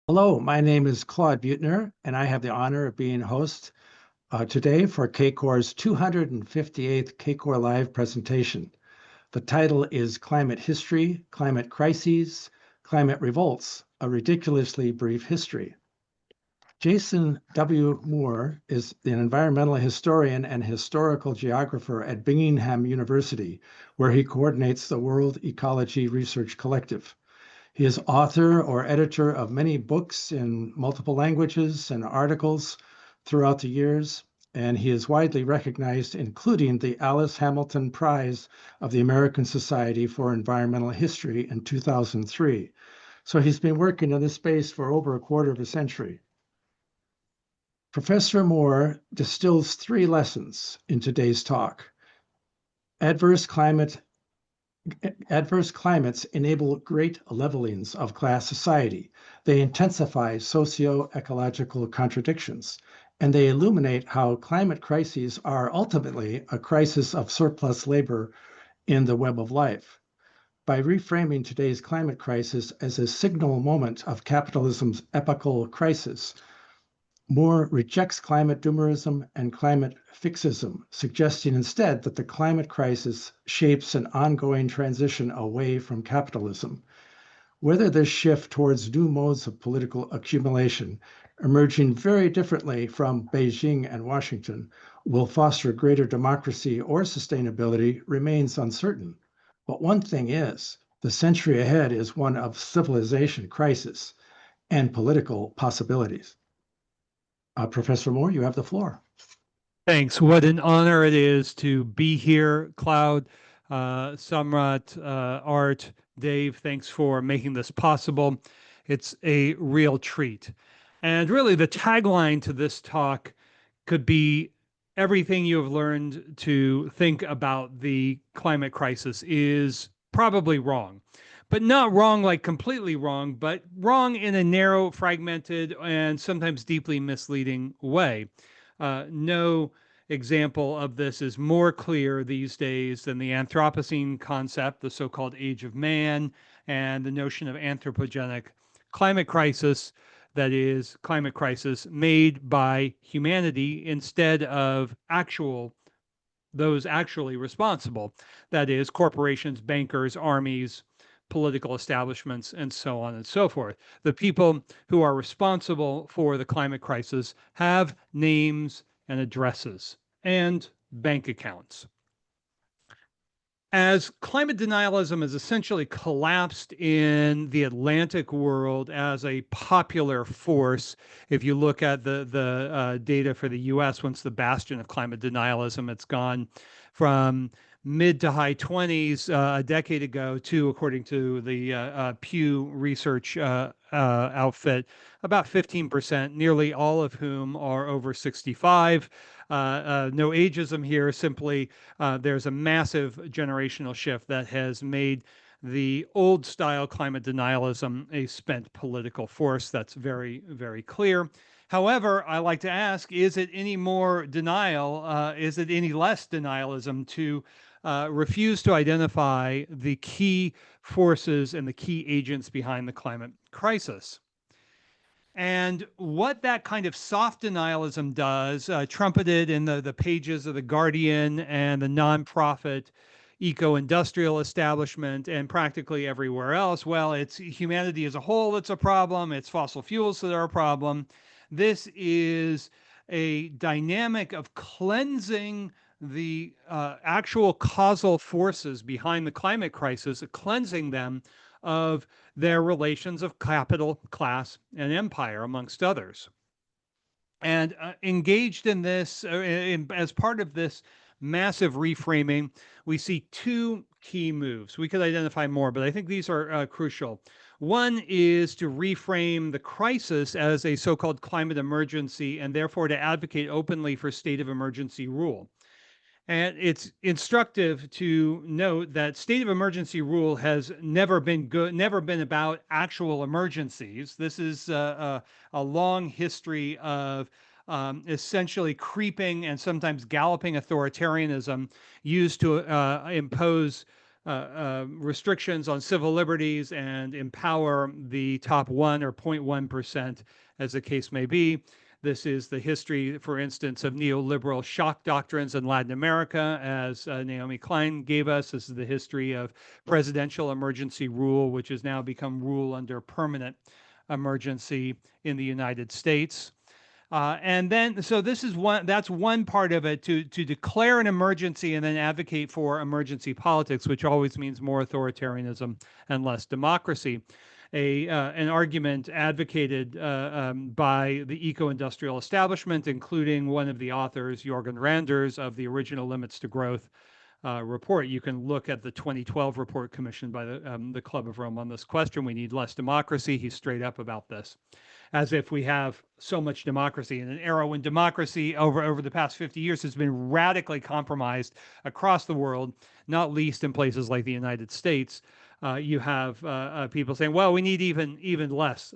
Hello, my name is Claude Butner, and I have the honor of being host today for CACOR's 258th CACOR Live presentation. The title is Climate History, Climate Crises, Climate Revolts, a Ridiculously Brief History. Jason W. Moore is an environmental historian and historical geographer at Binghamton University, where he coordinates the World-Ecology Research Collective. He is author or editor of many books in multiple languages and articles throughout the years, and he is widely recognized, including the Alice Hamilton Prize of the American Society for Environmental History in 2003. So he's been working in this space for over a quarter of a century. Professor Moore distills three lessons in today's talk. Adverse climates enable great levelings of class society. They intensify socio-ecological contradictions, and they illuminate how climate crises are ultimately a crisis of surplus labor in the web of life. By reframing today's climate crisis as a signal moment of capitalism's epochal crisis, Moore rejects climate doomerism and climate fixism, suggesting instead that the climate crisis shapes an ongoing transition away from capitalism. Whether this shift towards new modes of political accumulation, emerging very differently from Beijing and Washington, will foster greater democracy or sustainability remains uncertain. But one thing is, the century ahead is one of civilization crisis and political possibilities. Professor Moore, you have the floor. Thanks. What an honor it is to be here, Cloud, Samrat, Art, Dave. Thanks for making this possible. It's a real treat. And really, the tagline to this talk could be everything you have learned to think about the climate crisis is probably wrong. But not wrong like completely wrong, but wrong in a narrow, fragmented, and sometimes deeply misleading way. No example of this is more clear these days than the Anthropocene concept, the so-called age of man, and the notion of anthropogenic climate crisis, that is, climate crisis made by humanity instead of those actually responsible, that is, corporations, bankers, armies, political establishments, and so on and so forth. The people who are responsible for the climate crisis have names and addresses and bank accounts. As climate denialism has essentially collapsed in the Atlantic world as a popular force, if you look at the data for the US, once the bastion of climate denialism, it's gone from mid to high 20s a decade ago to, according to the Pew Research outfit, about 15%, nearly all of whom are over 65. No ageism here, simply there's a massive generational shift that has made the old style climate denialism a spent political force. That's very, very clear. However, I like to ask, is it any more denial? Is it any less denialism to refuse to identify the key forces and the key agents behind the climate crisis? And what that kind of soft denialism does, trumpeted in the pages of The Guardian and the nonprofit eco-industrial establishment and practically everywhere else, well, it's humanity as a whole that's a problem, it's fossil fuels that are a problem. This is a dynamic of cleansing the actual causal forces behind the climate crisis, cleansing them of their relations of capital, class, and empire, amongst others. And engaged in this, as part of this massive reframing, we see two key moves. We could identify more, but I think these are crucial. One is to reframe the crisis as a so-called climate emergency, and therefore to advocate openly for state of emergency rule. And it's instructive to note that state of emergency rule has never been good, never been about actual emergencies. This is a long history of essentially creeping and sometimes galloping authoritarianism used to impose restrictions on civil liberties and empower the top 1 or 0.1%, as the case may be. This is the history, for instance, of neoliberal shock doctrines in Latin America, as Naomi Klein gave us. This is the history of presidential emergency rule, which has now become rule under permanent emergency in the United States. And then, so this is that's one part of it, to declare an emergency and then advocate for emergency politics, which always means more authoritarianism and less democracy. An argument advocated by the eco-industrial establishment, including one of the authors, Jorgen Randers, of the original Limits to Growth report. You can look at the 2012 report commissioned by the Club of Rome on this question. We need less democracy. He's straight up about this, as if we have so much democracy in an era when democracy over the past 50 years has been radically compromised across the world, not least in places like the United States. You have people saying, well, we need even less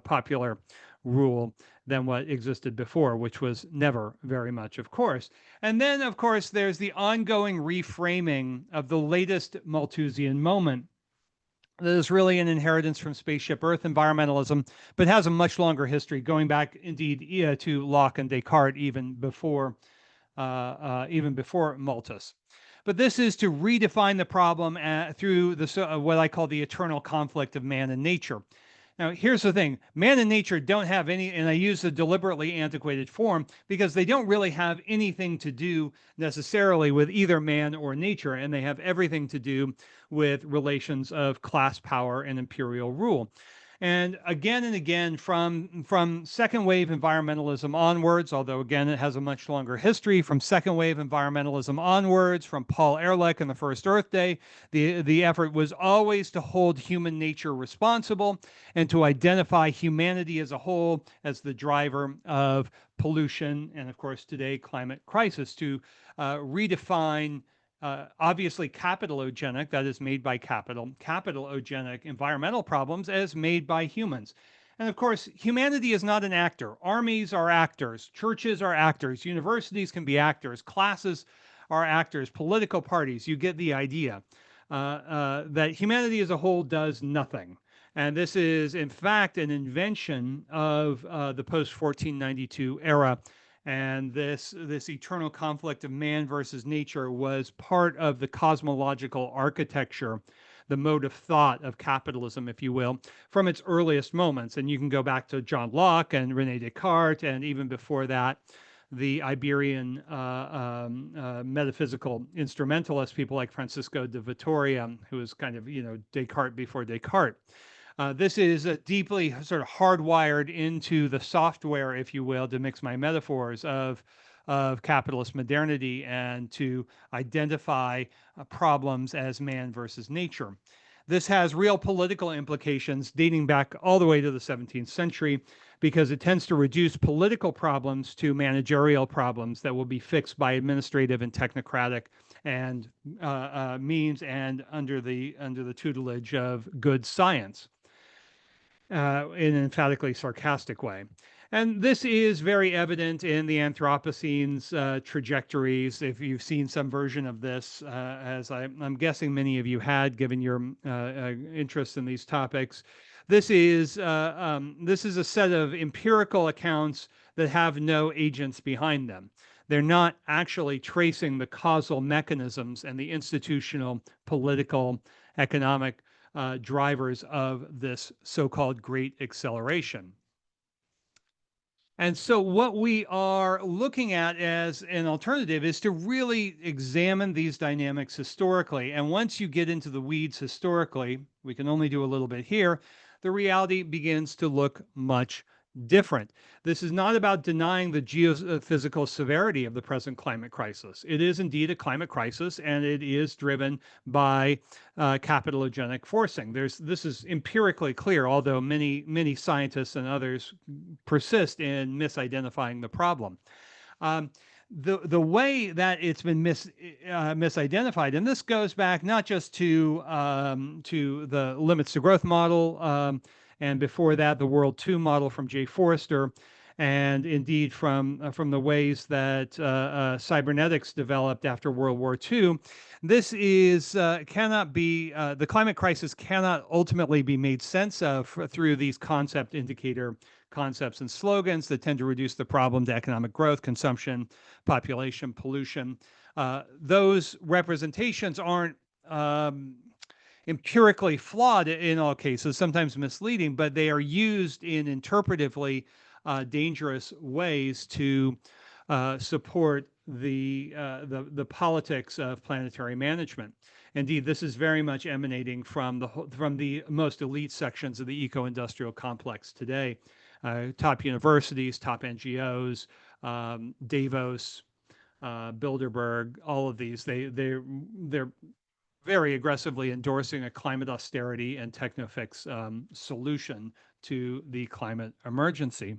popular rule than what existed before, which was never very much, of course. And then, of course, there's the ongoing reframing of the latest Malthusian moment that is really an inheritance from Spaceship Earth environmentalism, but has a much longer history, going back indeed to Locke and Descartes, even before Malthus. But this is to redefine the problem through what I call the eternal conflict of man and nature. Now, here's the thing. Man and nature don't have any, and I use the deliberately antiquated form because they don't really have anything to do necessarily with either man or nature, and they have everything to do with relations of class power and imperial rule. And again, from second wave environmentalism onwards, although again, it has a much longer history, from second wave environmentalism onwards, from Paul Ehrlich and the First Earth Day, the effort was always to hold human nature responsible and to identify humanity as a whole as the driver of pollution and, of course, today, climate crisis, to redefine obviously capitalogenic, that is made by capitalogenic environmental problems as made by humans. And of course, humanity is not an actor. Armies are actors, churches are actors, universities can be actors, classes are actors, political parties, you get the idea. That humanity as a whole does nothing. And this is, in fact, an invention of the post-1492 era. And this eternal conflict of man versus nature was part of the cosmological architecture, the mode of thought of capitalism, if you will, from its earliest moments. And you can go back to John Locke and René Descartes, and even before that, the Iberian metaphysical instrumentalists, people like Francisco de Vitoria, who was kind of, Descartes before Descartes. This is deeply sort of hardwired into the software, if you will, to mix my metaphors, of capitalist modernity and to identify problems as man versus nature. This has real political implications dating back all the way to the 17th century because it tends to reduce political problems to managerial problems that will be fixed by administrative and technocratic and means and under the tutelage of good science. In an emphatically sarcastic way. And this is very evident in the Anthropocene's trajectories. If you've seen some version of this, as I'm guessing many of you had, given your interest in these topics, this is a set of empirical accounts that have no agents behind them. They're not actually tracing the causal mechanisms and the institutional, political, economic drivers of this so-called great acceleration. And so what we are looking at as an alternative is to really examine these dynamics historically. And once you get into the weeds historically, we can only do a little bit here, the reality begins to look much different. This is not about denying the geophysical severity of the present climate crisis. It is indeed a climate crisis, and it is driven by capitalogenic forcing. This is empirically clear, although many scientists and others persist in misidentifying the problem. The way that it's been misidentified, and this goes back not just to the limits to growth model, and before that, the World 2 model from Jay Forrester, and indeed from the ways that cybernetics developed after World War II, this is cannot be the climate crisis cannot ultimately be made sense of through these concept indicator concepts and slogans that tend to reduce the problem to economic growth, consumption, population, pollution. Those representations aren't empirically flawed in all cases, sometimes misleading, but they are used in interpretively dangerous ways to support the politics of planetary management. Indeed, this is very much emanating from the most elite sections of the eco-industrial complex today. Top universities, top NGOs, Davos, Bilderberg, all of these, they're very aggressively endorsing a climate austerity and technofix solution to the climate emergency.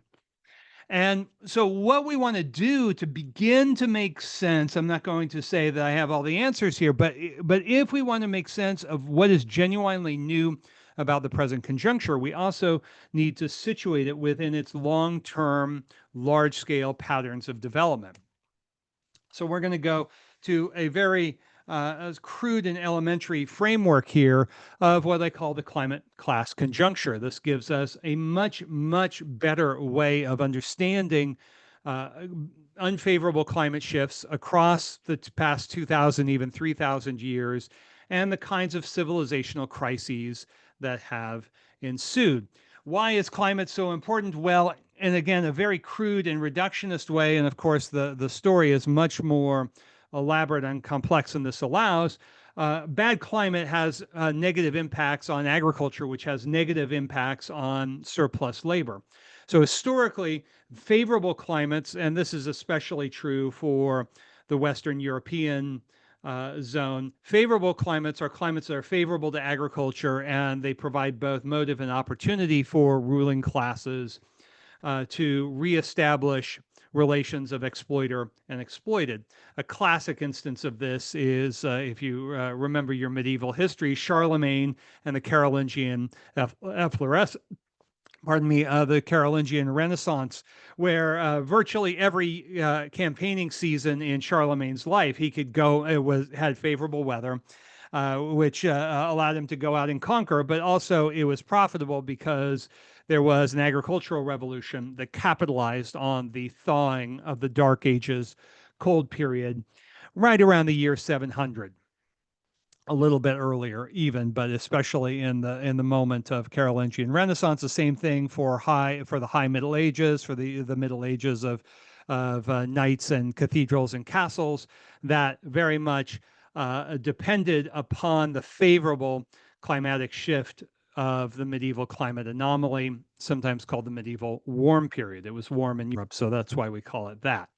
And so what we want to do to begin to make sense, I'm not going to say that I have all the answers here, but if we want to make sense of what is genuinely new about the present conjuncture, we also need to situate it within its long-term, large-scale patterns of development. So we're going to go to a very crude and elementary framework here of what I call the climate class conjuncture. This gives us a much, much better way of understanding unfavorable climate shifts across the past 2,000, even 3,000 years, and the kinds of civilizational crises that have ensued. Why is climate so important? Well, and again, a very crude and reductionist way, and of course the story is much more elaborate and complex than this allows. Bad climate has negative impacts on agriculture, which has negative impacts on surplus labor. So historically, favorable climates, and this is especially true for the Western European zone, favorable climates are climates that are favorable to agriculture, and they provide both motive and opportunity for ruling classes to reestablish relations of exploiter and exploited. A classic instance of this is, if you remember your medieval history, Charlemagne and the Carolingian the Carolingian Renaissance, where virtually every campaigning season in Charlemagne's life, he could go, had favorable weather, which allowed him to go out and conquer, but also it was profitable because there was an agricultural revolution that capitalized on the thawing of the Dark Ages cold period right around the year 700. A little bit earlier even, but especially in the moment of Carolingian Renaissance. The same thing for the High Middle Ages, for the Middle Ages of knights and cathedrals and castles, that very much depended upon the favorable climatic shift of the medieval climate anomaly, sometimes called the medieval warm period. It was warm in Europe, so that's why we call it that.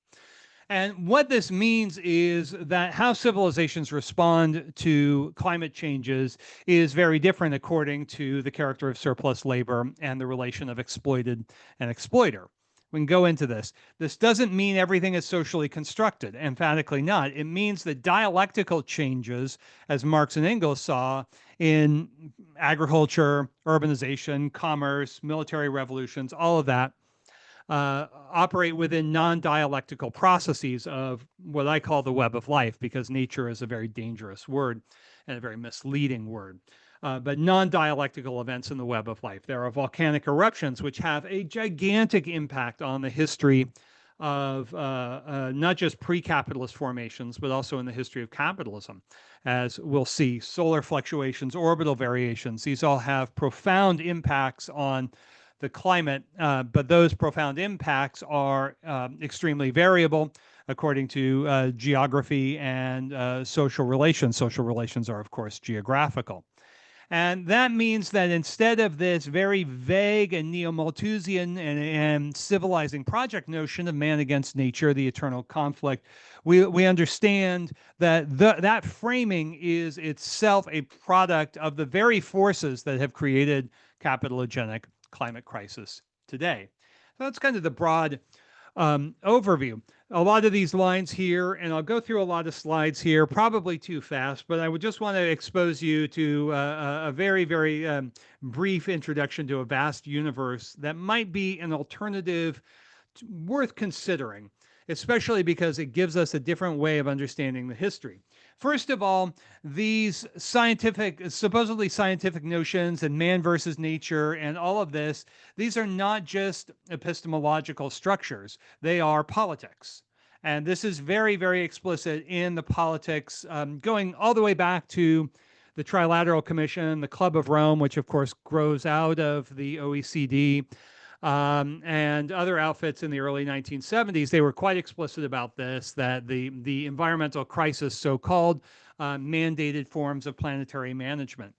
And what this means is that how civilizations respond to climate changes is very different according to the character of surplus labor and the relation of exploited and exploiter. We can go into this. This doesn't mean everything is socially constructed, emphatically not. It means that dialectical changes, as Marx and Engels saw in agriculture, urbanization, commerce, military revolutions, all of that, operate within non-dialectical processes of what I call the web of life, because nature is a very dangerous word and a very misleading word. But non-dialectical events in the web of life. There are volcanic eruptions, which have a gigantic impact on the history of not just pre-capitalist formations, but also in the history of capitalism. As we'll see, solar fluctuations, orbital variations, these all have profound impacts on the climate, but those profound impacts are extremely variable according to geography and social relations. Social relations are, of course, geographical. And that means that instead of this very vague and neo-Malthusian and civilizing project notion of man against nature, the eternal conflict, we understand that that framing is itself a product of the very forces that have created capitalogenic climate crisis today. So that's kind of the broad overview. A lot of these lines here, and I'll go through a lot of slides here, probably too fast, but I would just want to expose you to a very, very brief introduction to a vast universe that might be an alternative worth considering, especially because it gives us a different way of understanding the history. First of all, these supposedly scientific notions and man versus nature and all of this, these are not just epistemological structures, they are politics. And this is very, very explicit in the politics, going all the way back to the Trilateral Commission, the Club of Rome, which of course grows out of the OECD, and other outfits in the early 1970s. They were quite explicit about this, that the environmental crisis, so-called, mandated forms of planetary management.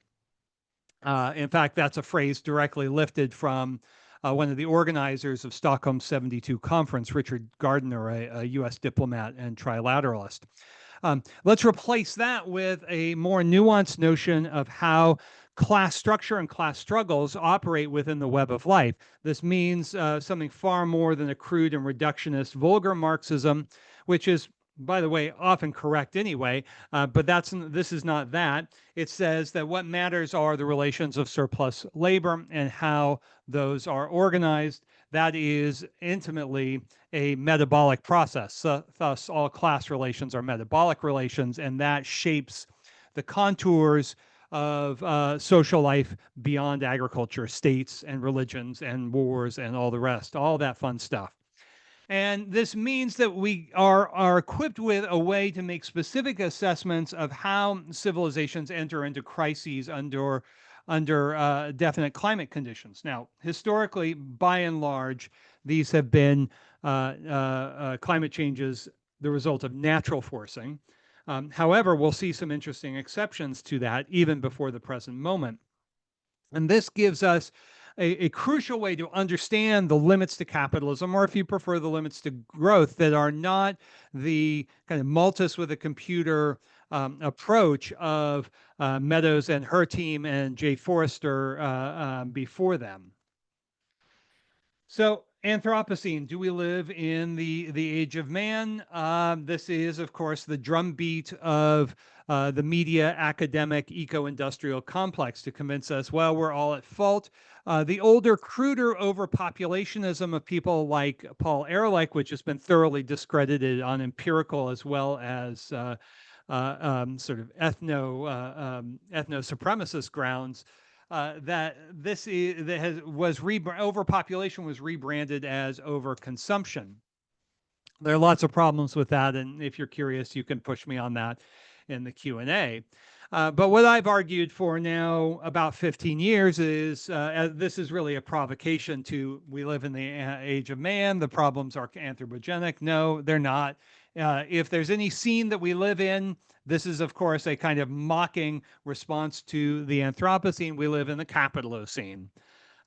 In fact, that's a phrase directly lifted from one of the organizers of Stockholm 72 conference, Richard Gardner, a US diplomat and trilateralist. Let's replace that with a more nuanced notion of how class structure and class struggles operate within the web of life. This means something far more than a crude and reductionist vulgar Marxism, which is, by the way, often correct anyway, but this is not that. It says that what matters are the relations of surplus labor and how those are organized. That is intimately a metabolic process. Thus, all class relations are metabolic relations, and that shapes the contours of social life beyond agriculture, states and religions and wars and all the rest, all that fun stuff. And this means that we are equipped with a way to make specific assessments of how civilizations enter into crises under definite climate conditions. Now, historically, by and large, these have been climate changes the result of natural forcing. However, we'll see some interesting exceptions to that even before the present moment. And this gives us a crucial way to understand the limits to capitalism, or if you prefer, the limits to growth, that are not the kind of Malthus with a computer approach of Meadows and her team and Jay Forrester before them. So, Anthropocene, do we live in the age of man? This is, of course, the drumbeat of the media, academic, eco-industrial complex to convince us, well, we're all at fault. The older, cruder overpopulationism of people like Paul Ehrlich, which has been thoroughly discredited on empirical as well as sort of ethno-supremacist grounds, that this is, overpopulation was rebranded as overconsumption. There are lots of problems with that, and if you're curious, you can push me on that in the Q&A. But what I've argued for now about 15 years is this is really a provocation to, we live in the age of man, the problems are anthropogenic. No, they're not. If there's any scene that we live in, this is, of course, a kind of mocking response to the Anthropocene. We live in the Capitalocene.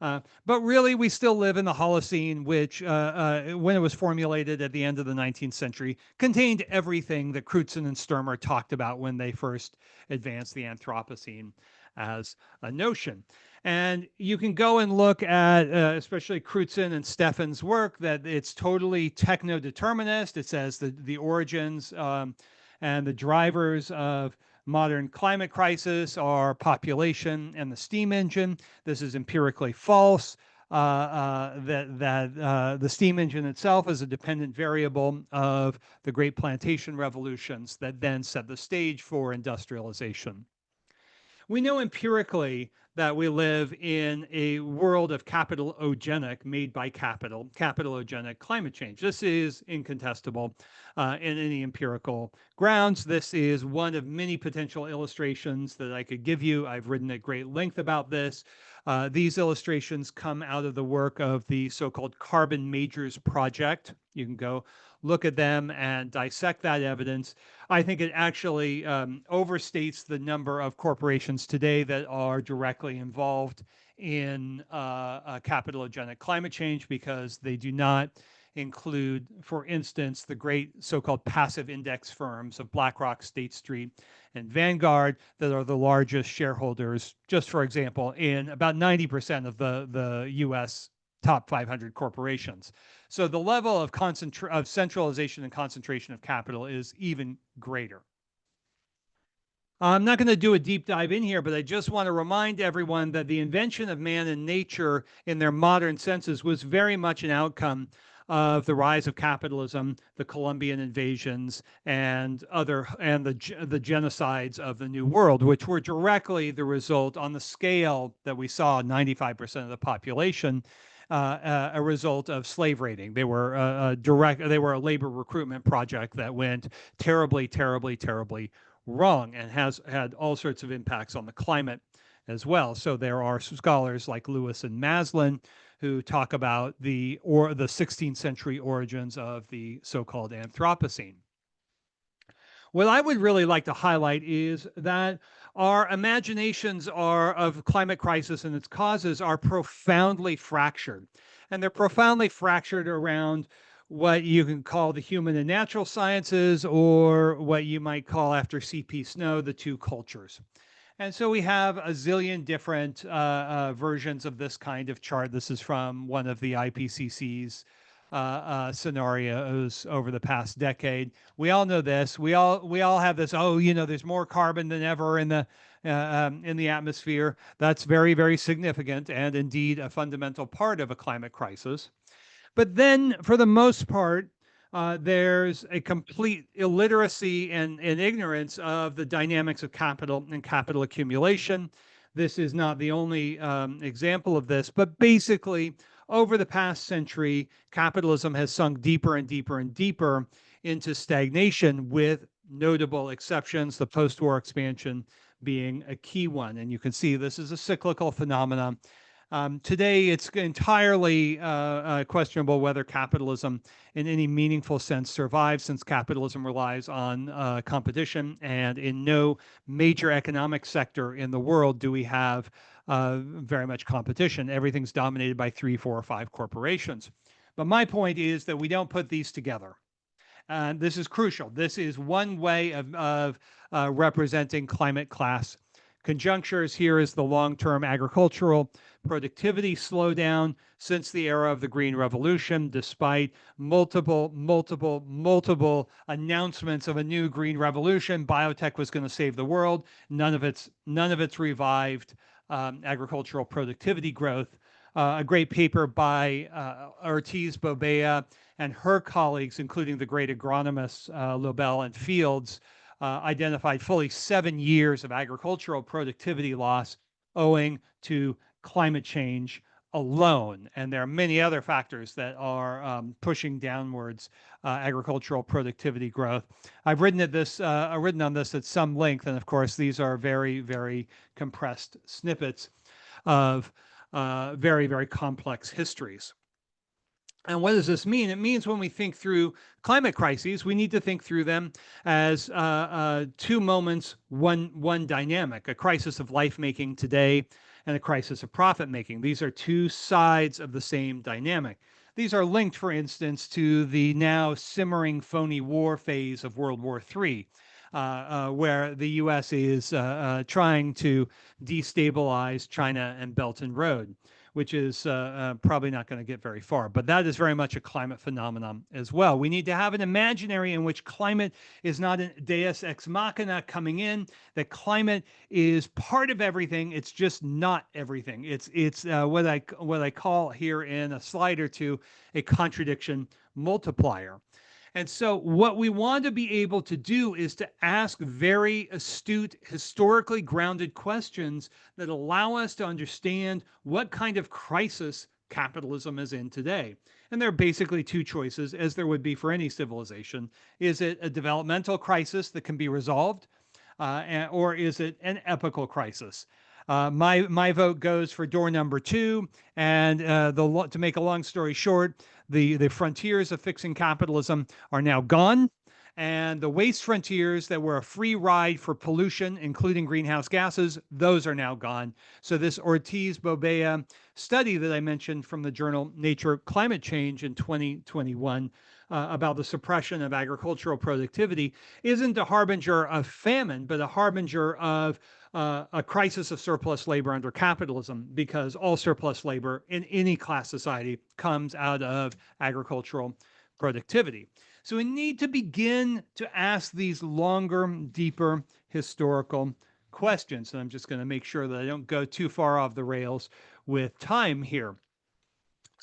But really, we still live in the Holocene, which, when it was formulated at the end of the 19th century, contained everything that Crutzen and Sturmer talked about when they first advanced the Anthropocene as a notion. And you can go and look at, especially Crutzen and Steffen's work, that it's totally techno-determinist. It says the origins and the drivers of modern climate crisis are population and the steam engine. This is empirically false. The steam engine itself is a dependent variable of the great plantation revolutions that then set the stage for industrialization. We know empirically that we live in a world of capitalogenic, made by capital, capitalogenic climate change. This is incontestable in any empirical grounds. This is one of many potential illustrations that I could give you. I've written at great length about this. These illustrations come out of the work of the so-called Carbon Majors Project. You can go look at them and dissect that evidence. I think it actually overstates the number of corporations today that are directly involved in capitalogenic climate change, because they do not include, for instance, the great so-called passive index firms of BlackRock, State Street, and Vanguard that are the largest shareholders, just for example, in about 90% of the US top 500 corporations. So the level of centralization and concentration of capital is even greater. I'm not going to do a deep dive in here, but I just want to remind everyone that the invention of man and nature in their modern senses was very much an outcome of the rise of capitalism, the Colombian invasions, and the genocides of the New World, which were directly the result on the scale that we saw, 95% of the population, a result of slave raiding. They were they were a labor recruitment project that went terribly, terribly, terribly wrong, and has had all sorts of impacts on the climate as well. So there are scholars like Lewis and Maslin who talk about the 16th century origins of the so-called Anthropocene. What I would really like to highlight is that our imaginations of climate crisis and its causes are profoundly fractured. And they're profoundly fractured around what you can call the human and natural sciences, or what you might call, after C.P. Snow, the two cultures. And so we have a zillion different versions of this kind of chart. This is from one of the IPCC's scenarios over the past decade. We all know this. We all have this. Oh, there's more carbon than ever in the atmosphere. That's very, very significant, and indeed a fundamental part of a climate crisis. But then, for the most part, there's a complete illiteracy and ignorance of the dynamics of capital and capital accumulation. This is not the only example of this, but basically, over the past century, capitalism has sunk deeper and deeper and deeper into stagnation, with notable exceptions, the post-war expansion being a key one. And you can see this is a cyclical phenomenon. Today, it's entirely questionable whether capitalism in any meaningful sense survives, since capitalism relies on competition, and in no major economic sector in the world do we have very much competition. Everything's dominated by 3, 4, or 5 corporations. But my point is that we don't put these together. And this is crucial. This is one way of representing climate class conjunctures. Here is the long-term agricultural productivity slowdown since the era of the Green Revolution, despite multiple announcements of a new Green Revolution. Biotech was going to save the world. None of it's revived agricultural productivity growth. A great paper by Ortiz Bobea and her colleagues, including the great agronomists Lobel and Fields, identified fully 7 years of agricultural productivity loss owing to climate change alone. And there are many other factors that are pushing downwards agricultural productivity growth. I've written on this at some length, and of course, these are very, very compressed snippets of very, very complex histories. And what does this mean? It means when we think through climate crises, we need to think through them as two moments, one dynamic, a crisis of life-making today and a crisis of profit-making. These are two sides of the same dynamic. These are linked, for instance, to the now simmering phony war phase of World War III, where the U.S. is trying to destabilize China and Belt and Road, which is probably not going to get very far. But that is very much a climate phenomenon as well. We need to have an imaginary in which climate is not a deus ex machina coming in, that climate is part of everything. It's just not everything. It's what I call here in a slide or two a contradiction multiplier. And so what we want to be able to do is to ask very astute, historically grounded questions that allow us to understand what kind of crisis capitalism is in today. And there are basically two choices, as there would be for any civilization. Is it a developmental crisis that can be resolved, or is it an epochal crisis? My vote goes for door number 2. And to make a long story short, the frontiers of fixing capitalism are now gone. And the waste frontiers that were a free ride for pollution, including greenhouse gases, those are now gone. So this Ortiz Bobea study that I mentioned from the journal Nature Climate Change in 2021 about the suppression of agricultural productivity isn't a harbinger of famine, but a harbinger of a crisis of surplus labor under capitalism, because all surplus labor in any class society comes out of agricultural productivity. So we need to begin to ask these longer, deeper historical questions. And I'm just going to make sure that I don't go too far off the rails with time here.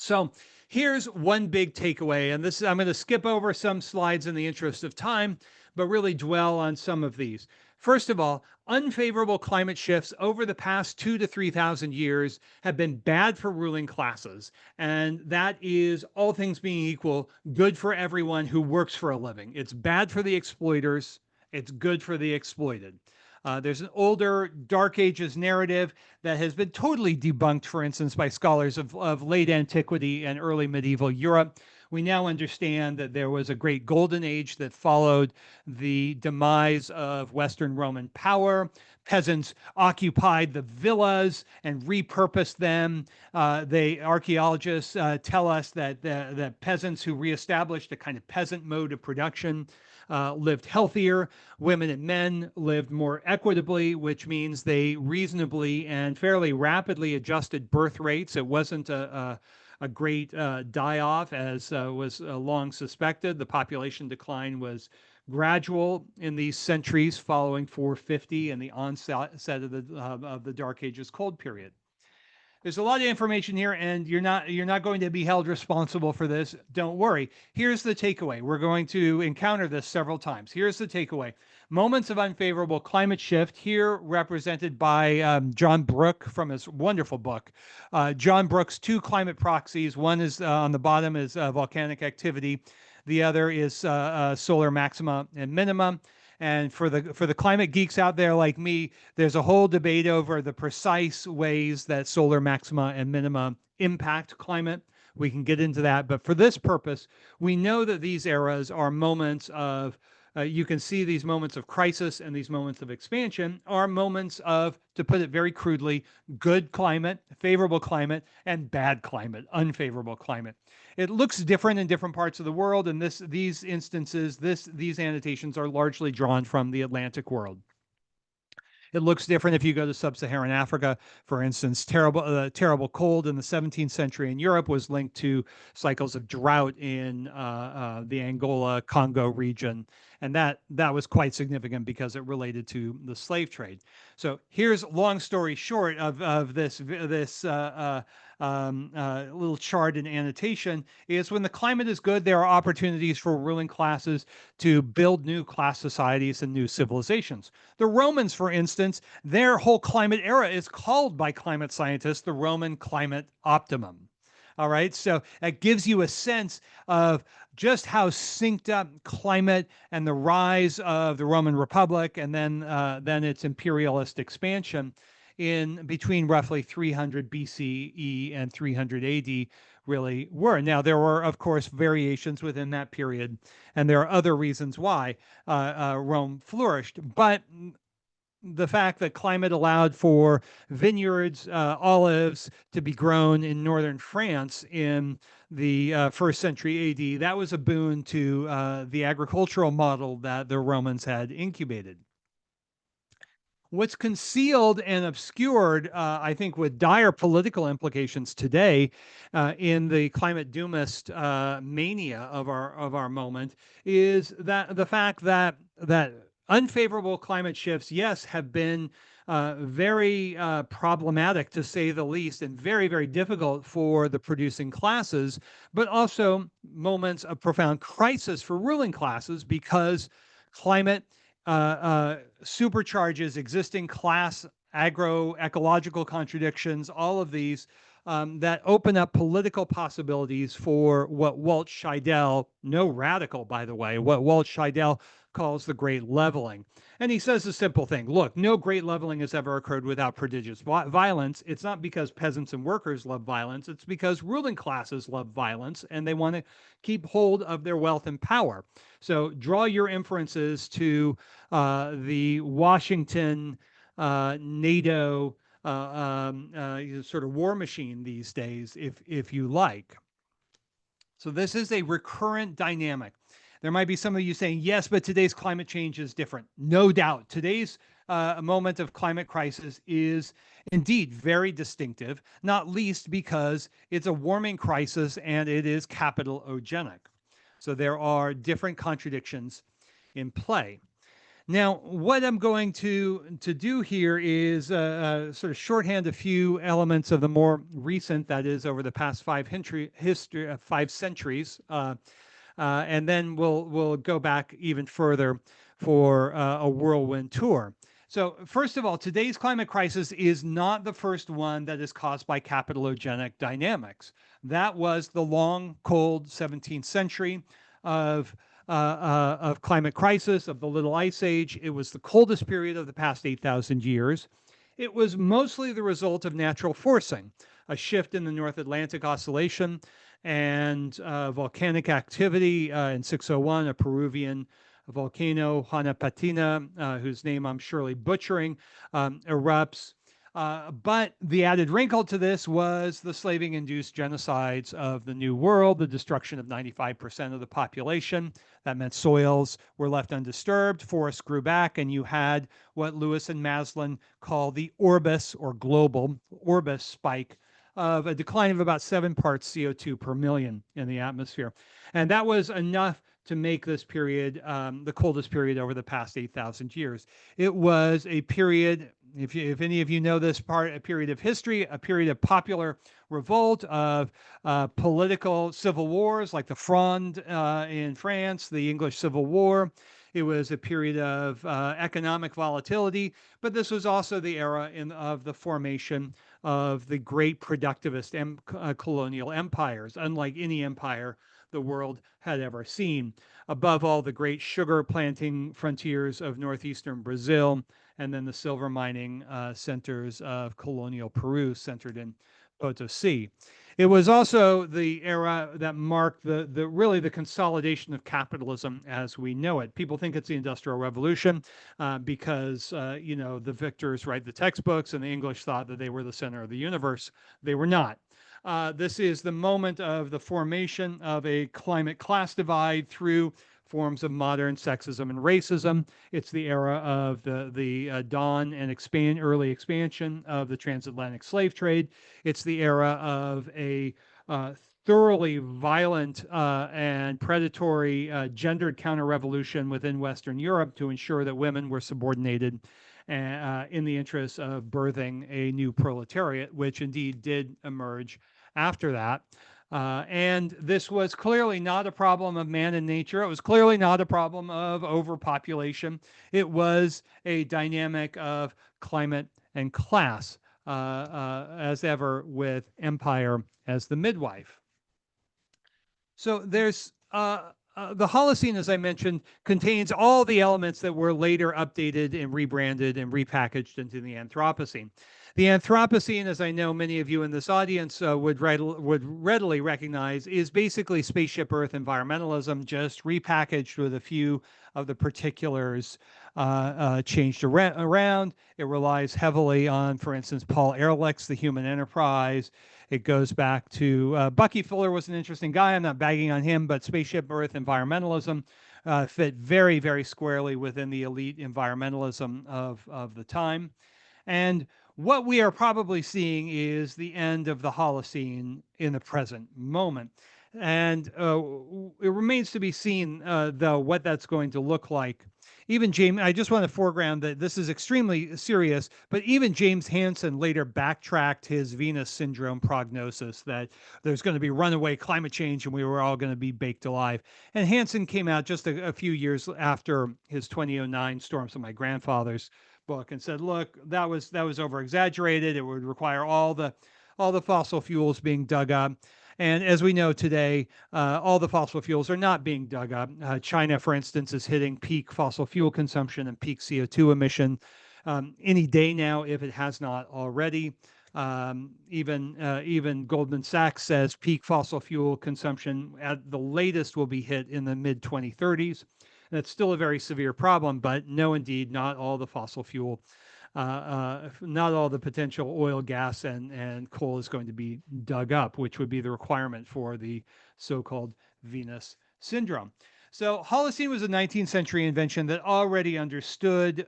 So here's one big takeaway, and I'm going to skip over some slides in the interest of time, but really dwell on some of these. First of all, unfavorable climate shifts over the past 2,000 to 3,000 years have been bad for ruling classes, and that is, all things being equal, good for everyone who works for a living. It's bad for the exploiters, it's good for the exploited. There's an older Dark Ages narrative that has been totally debunked, for instance, by scholars of late antiquity and early medieval Europe. We now understand that there was a great golden age that followed the demise of Western Roman power. Peasants occupied the villas and repurposed them. Archaeologists tell us that the peasants who reestablished a kind of peasant mode of production lived healthier. Women and men lived more equitably, which means they reasonably and fairly rapidly adjusted birth rates. It wasn't a great die-off, as was long suspected. The population decline was gradual in these centuries following 450 and the onset of the Dark Ages cold period. There's a lot of information here, and you're not going to be held responsible for this. Don't worry. Here's the takeaway. We're going to encounter this several times. Here's the takeaway. Moments of unfavorable climate shift, here represented by John Brooke from his wonderful book. John Brooke's two climate proxies. One is on the bottom is volcanic activity. The other is solar maxima and minima. And for the climate geeks out there like me, there's a whole debate over the precise ways that solar maxima and minima impact climate. We can get into that. But for this purpose, we know that these eras are moments of, you can see these moments of crisis and these moments of expansion are moments of, to put it very crudely, good climate, favorable climate, and bad climate, unfavorable climate. It looks different in different parts of the world, and these instances, these annotations are largely drawn from the Atlantic world. It looks different if you go to sub-Saharan Africa. For instance, terrible cold in the 17th century in Europe was linked to cycles of drought in the Angola-Congo region. And that was quite significant because it related to the slave trade. So here's long story short of this little chart and annotation is when the climate is good, there are opportunities for ruling classes to build new class societies and new civilizations. The Romans, for instance, their whole climate era is called by climate scientists the Roman climate optimum. All right, so that gives you a sense of just how synced up climate and the rise of the Roman Republic and then its imperialist expansion in between roughly 300 BCE and 300 AD really were. Now, there were, of course, variations within that period, and there are other reasons why Rome flourished, but the fact that climate allowed for vineyards, olives to be grown in northern France in the first century AD, that was a boon to the agricultural model that the Romans had incubated. What's concealed and obscured, I think, with dire political implications today in the climate doomist mania of our moment is that the fact that unfavorable climate shifts, yes, have been very problematic, to say the least, and very, very difficult for the producing classes, but also moments of profound crisis for ruling classes because climate supercharges existing class agroecological contradictions, all of these that open up political possibilities for what Walt Scheidel, no radical, by the way, what Walt Scheidel calls the Great Leveling. And he says a simple thing. Look, no great leveling has ever occurred without prodigious violence. It's not because peasants and workers love violence. It's because ruling classes love violence, and they want to keep hold of their wealth and power. So draw your inferences to the Washington NATO sort of war machine these days, if you like. So this is a recurrent dynamic. There might be some of you saying, yes, but today's climate change is different. No doubt. Today's moment of climate crisis is indeed very distinctive, not least because it's a warming crisis and it is capitalogenic. So there are different contradictions in play. Now, what I'm going to do here is sort of shorthand a few elements of the more recent, that is, over the past 5 centuries, and then we'll go back even further for a whirlwind tour. So, first of all, today's climate crisis is not the first one that is caused by capitalogenic dynamics. That was the long, cold 17th century of climate crisis, of the Little Ice Age. It was the coldest period of the past 8,000 years. It was mostly the result of natural forcing, a shift in the North Atlantic Oscillation, and volcanic activity in 601, a Peruvian volcano, Huayna, whose name I'm surely butchering, erupts. But the added wrinkle to this was the slaving-induced genocides of the New World, the destruction of 95% of the population. That meant soils were left undisturbed, forests grew back, and you had what Lewis and Maslin call the Orbis, or global Orbis spike, of a decline of about 7 parts CO2 per million in the atmosphere. And that was enough to make this period the coldest period over the past 8,000 years. It was a period, if any of you know this part, a period of history, a period of popular revolt, of political civil wars like the Fronde in France, the English Civil War. It was a period of economic volatility, but this was also the era of the formation of the great productivist colonial empires, unlike any empire the world had ever seen. Above all, the great sugar planting frontiers of northeastern Brazil, and then the silver mining centers of colonial Peru, centered in Potosi. It was also the era that marked really the consolidation of capitalism as we know it. People think it's the Industrial Revolution because the victors write the textbooks, and the English thought that they were the center of the universe. They were not. This is the moment of the formation of a climate class divide through forms of modern sexism and racism. It's the era of the dawn and early expansion of the transatlantic slave trade. It's the era of a thoroughly violent and predatory gendered counter-revolution within Western Europe to ensure that women were subordinated in the interest of birthing a new proletariat, which indeed did emerge after that. And this was clearly not a problem of man and nature. It was clearly not a problem of overpopulation. It was a dynamic of climate and class, as ever, with empire as the midwife. So there's the Holocene, as I mentioned, contains all the elements that were later updated and rebranded and repackaged into the Anthropocene. The Anthropocene, as I know many of you in this audience would readily recognize, is basically spaceship Earth environmentalism, just repackaged with a few of the particulars changed around. It relies heavily on, for instance, Paul Ehrlich's The Human Enterprise. It goes back to Bucky Fuller was an interesting guy. I'm not bagging on him, but spaceship Earth environmentalism fit very, very squarely within the elite environmentalism of the time. And what we are probably seeing is the end of the Holocene in the present moment. And it remains to be seen, though, what that's going to look like. Even James, I just want to foreground that this is extremely serious, but even James Hansen later backtracked his Venus syndrome prognosis that there's going to be runaway climate change and we were all going to be baked alive. And Hansen came out just a few years after his 2009 Storms of My Grandfather's book and said, look, that was over exaggerated. It would require all the fossil fuels being dug up. And as we know today, all the fossil fuels are not being dug up. China, for instance, is hitting peak fossil fuel consumption and peak CO2 emission any day now, if it has not already. Even Goldman Sachs says peak fossil fuel consumption at the latest will be hit in the mid-2030s. That's still a very severe problem, but no, indeed, not all the fossil fuel, not all the potential oil, gas, and coal is going to be dug up, which would be the requirement for the so-called Venus syndrome. So Holocene was a 19th century invention that already understood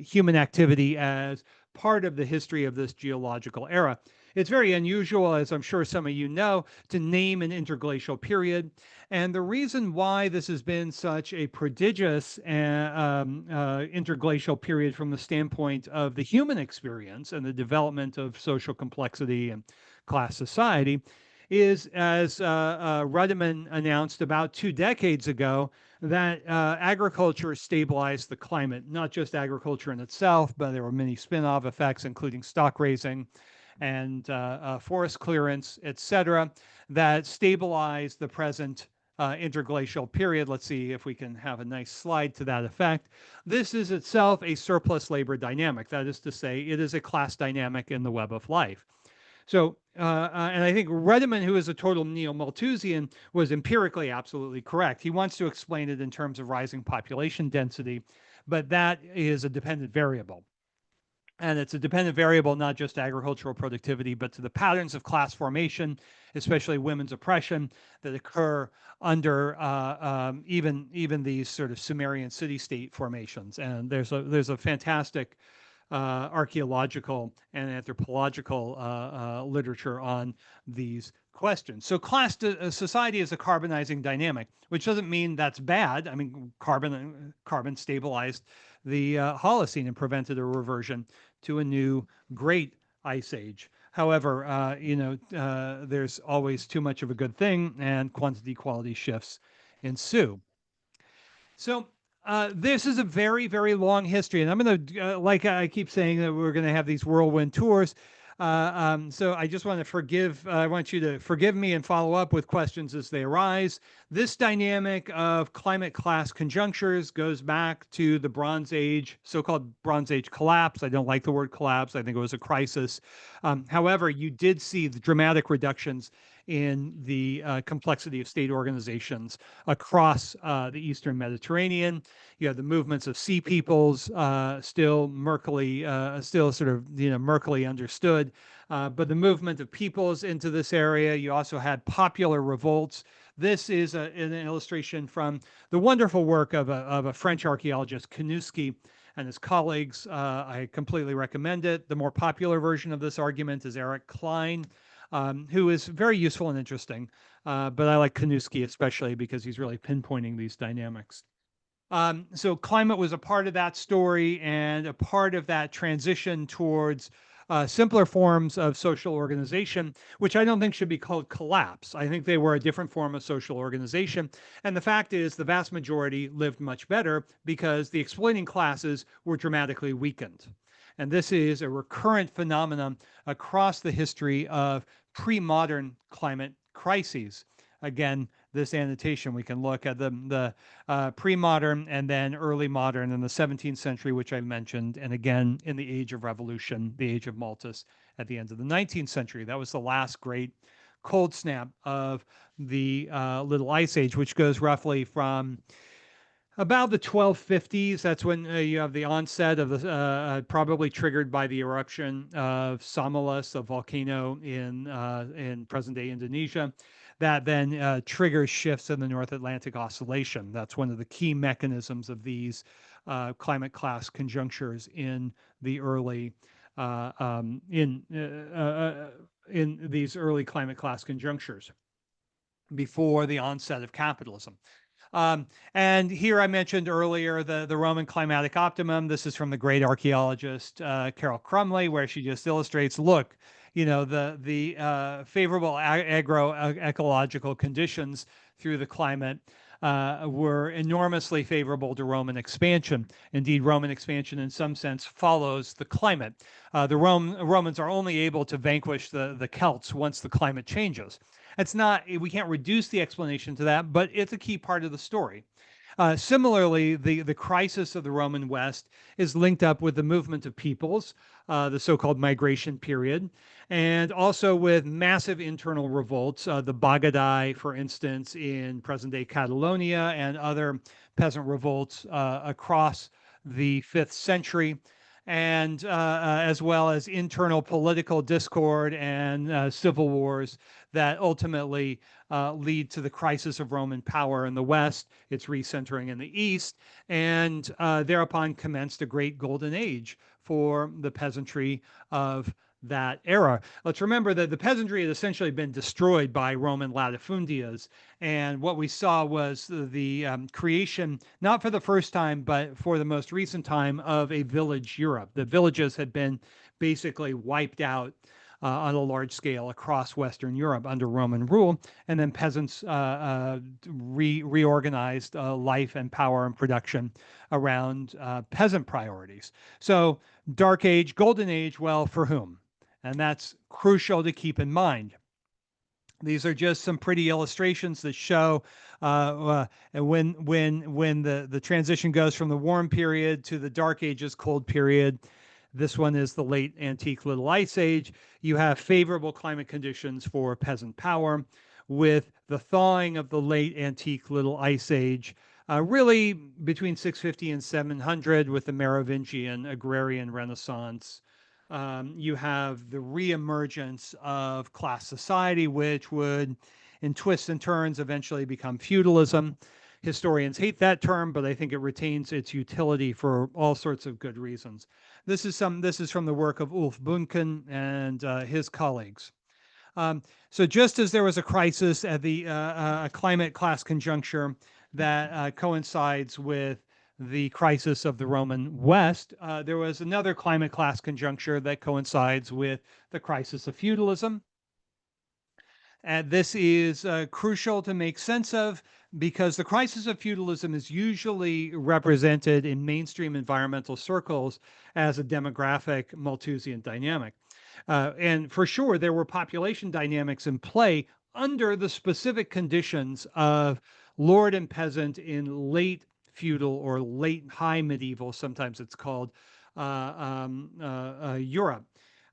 human activity as part of the history of this geological era. It's very unusual, as I'm sure some of you know, to name an interglacial period. And the reason why this has been such a prodigious interglacial period from the standpoint of the human experience and the development of social complexity and class society is, as Ruddiman announced about 2 decades ago, that agriculture stabilized the climate, not just agriculture in itself, but there were many spin-off effects, including stock raising and forest clearance, et cetera, that stabilized the present interglacial period. Let's see if we can have a nice slide to that effect. This is itself a surplus labor dynamic. That is to say, it is a class dynamic in the web of life. So, and I think Ruddiman, who is a total neo-Malthusian, was empirically absolutely correct. He wants to explain it in terms of rising population density, but that is a dependent variable. And it's a dependent variable not just to agricultural productivity, but to the patterns of class formation, especially women's oppression, that occur under even these sort of Sumerian city-state formations. And there's a fantastic archaeological and anthropological literature on these questions. So class society is a carbonizing dynamic, which doesn't mean that's bad. I mean, carbon stabilized the Holocene and prevented a reversion to a new great ice age. However, there's always too much of a good thing, and quantity quality shifts ensue. So this is a very, very long history, and I'm going to, like I keep saying, that we're going to have these whirlwind tours. So I just want I want you to forgive me and follow up with questions as they arise. This dynamic of climate class conjunctures goes back to the Bronze Age, so-called Bronze Age collapse. I don't like the word collapse. I think it was a crisis. However, you did see the dramatic reductions in the complexity of state organizations across the Eastern Mediterranean. You have the movements of sea peoples, still sort of murkily understood, but the movement of peoples into this area. You also had popular revolts. This is an illustration from the wonderful work of a French archaeologist, Kanusky, and his colleagues. I completely recommend it. The more popular version of this argument is Eric Klein, who is very useful and interesting. But I like Kanusky especially because he's really pinpointing these dynamics. So climate was a part of that story and a part of that transition towards simpler forms of social organization, which I don't think should be called collapse. I think they were a different form of social organization. And the fact is, the vast majority lived much better because the exploiting classes were dramatically weakened. And this is a recurrent phenomenon across the history of pre-modern climate crises. Again, this annotation, we can look at the pre-modern and then early modern in the 17th century, which I mentioned, and again in the Age of Revolution, the Age of Malthus at the end of the 19th century. That was the last great cold snap of the Little Ice Age, which goes roughly from about the 1250s. That's when you have the onset of the, probably triggered by the eruption of Samalas, a volcano in present-day Indonesia, that then triggers shifts in the North Atlantic Oscillation. That's one of the key mechanisms of these climate class conjunctures in the early in these early climate class conjunctures before the onset of capitalism. And here I mentioned earlier the Roman climatic optimum. This is from the great archaeologist Carol Crumley, where she just illustrates, look, the favorable agroecological conditions through the climate were enormously favorable to Roman expansion. Indeed, Roman expansion in some sense follows the climate. The Romans are only able to vanquish the Celts once the climate changes. We can't reduce the explanation to that, but it's a key part of the story. Similarly, the crisis of the Roman West is linked up with the movement of peoples, the so-called migration period, and also with massive internal revolts, the Bagadai, for instance, in present-day Catalonia, and other peasant revolts across the 5th century, and as well as internal political discord and civil wars that ultimately lead to the crisis of Roman power in the West, its recentering in the East, and thereupon commenced a great golden age for the peasantry of that era. Let's remember that the peasantry had essentially been destroyed by Roman latifundias. And what we saw was the creation, not for the first time, but for the most recent time, of a village Europe. The villages had been basically wiped out on a large scale across Western Europe under Roman rule, and then peasants reorganized life and power and production around peasant priorities. So Dark Age, Golden Age, well, for whom? And that's crucial to keep in mind. These are just some pretty illustrations that show when the transition goes from the warm period to the Dark Ages cold period. This one is the late antique Little Ice Age. You have favorable climate conditions for peasant power, with the thawing of the late antique Little Ice Age, really between 650 and 700, with the Merovingian agrarian renaissance. You have the reemergence of class society, which would, in twists and turns, eventually become feudalism. Historians hate that term, but I think it retains its utility for all sorts of good reasons. This is from the work of Ulf Bunken and his colleagues. So just as there was a crisis at the climate class conjuncture that coincides with the crisis of the Roman West, there was another climate class conjuncture that coincides with the crisis of feudalism. And this is crucial to make sense of, because the crisis of feudalism is usually represented in mainstream environmental circles as a demographic Malthusian dynamic. And for sure, there were population dynamics in play under the specific conditions of lord and peasant in late feudal or late high medieval, sometimes it's called, Europe.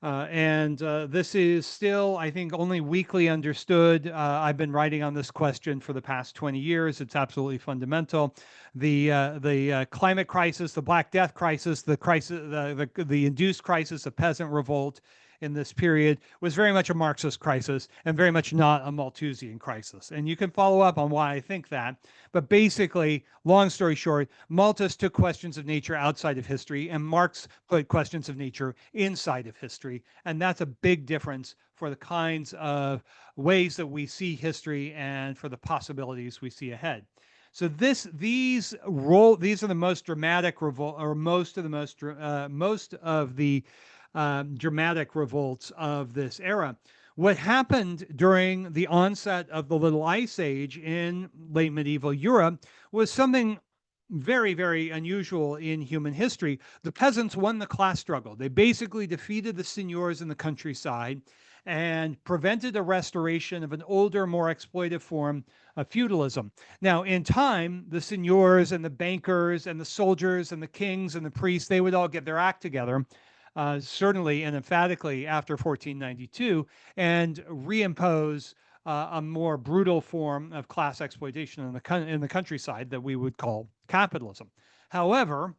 This is still, I think, only weakly understood. I've been writing on this question for the past 20 years. It's absolutely fundamental. The climate crisis, the Black Death crisis, the induced crisis of peasant revolt in this period was very much a Marxist crisis and very much not a Malthusian crisis. And you can follow up on why I think that. But basically, long story short, Malthus took questions of nature outside of history, and Marx put questions of nature inside of history. And that's a big difference for the kinds of ways that we see history and for the possibilities we see ahead. So these are the most dramatic revolt, or most of the dramatic revolts of this era. What happened during the onset of the Little Ice Age in late medieval Europe was something very, very unusual in human history. The peasants won the class struggle. They basically defeated the seigneurs in the countryside and prevented a restoration of an older, more exploitive form of feudalism. Now, in time, the seigneurs and the bankers and the soldiers and the kings and the priests, they would all get their act together. Certainly and emphatically after 1492, and reimpose a more brutal form of class exploitation in the countryside that we would call capitalism. However,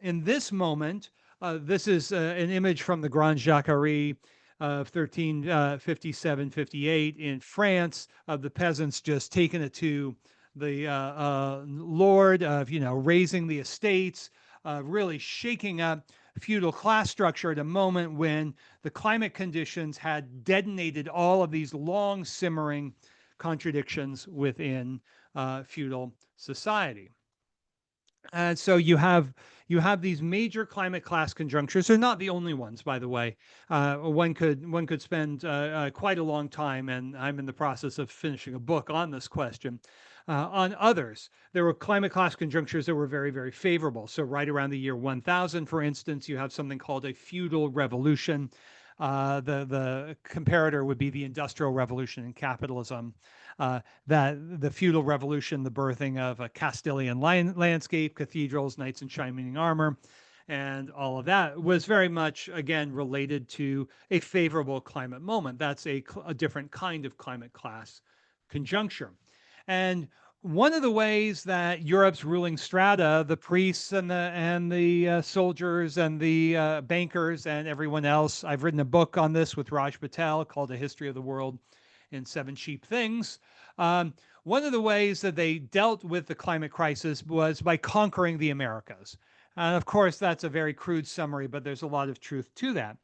in this moment, this is an image from the Grand Jacquerie of 1357-58 in France, of the peasants just taking it to the lord of, raising the estates, really shaking up feudal class structure at a moment when the climate conditions had detonated all of these long simmering contradictions within feudal society. And so you have these major climate class conjunctures. They're not the only ones, by the way. One could spend quite a long time, and I'm in the process of finishing a book on this question. On others, there were climate class conjunctures that were very, very favorable. So right around the year 1000, for instance, you have something called a feudal revolution. The comparator would be the Industrial Revolution in capitalism. That the feudal revolution, the birthing of a Castilian landscape, cathedrals, knights in shining armor, and all of that was very much, again, related to a favorable climate moment. That's a different kind of climate class conjuncture. And one of the ways that Europe's ruling strata, the priests and the soldiers and the bankers and everyone else, I've written a book on this with Raj Patel called A History of the World in 7 Cheap Things. One of the ways that they dealt with the climate crisis was by conquering the Americas. And of course, that's a very crude summary, but there's a lot of truth to that.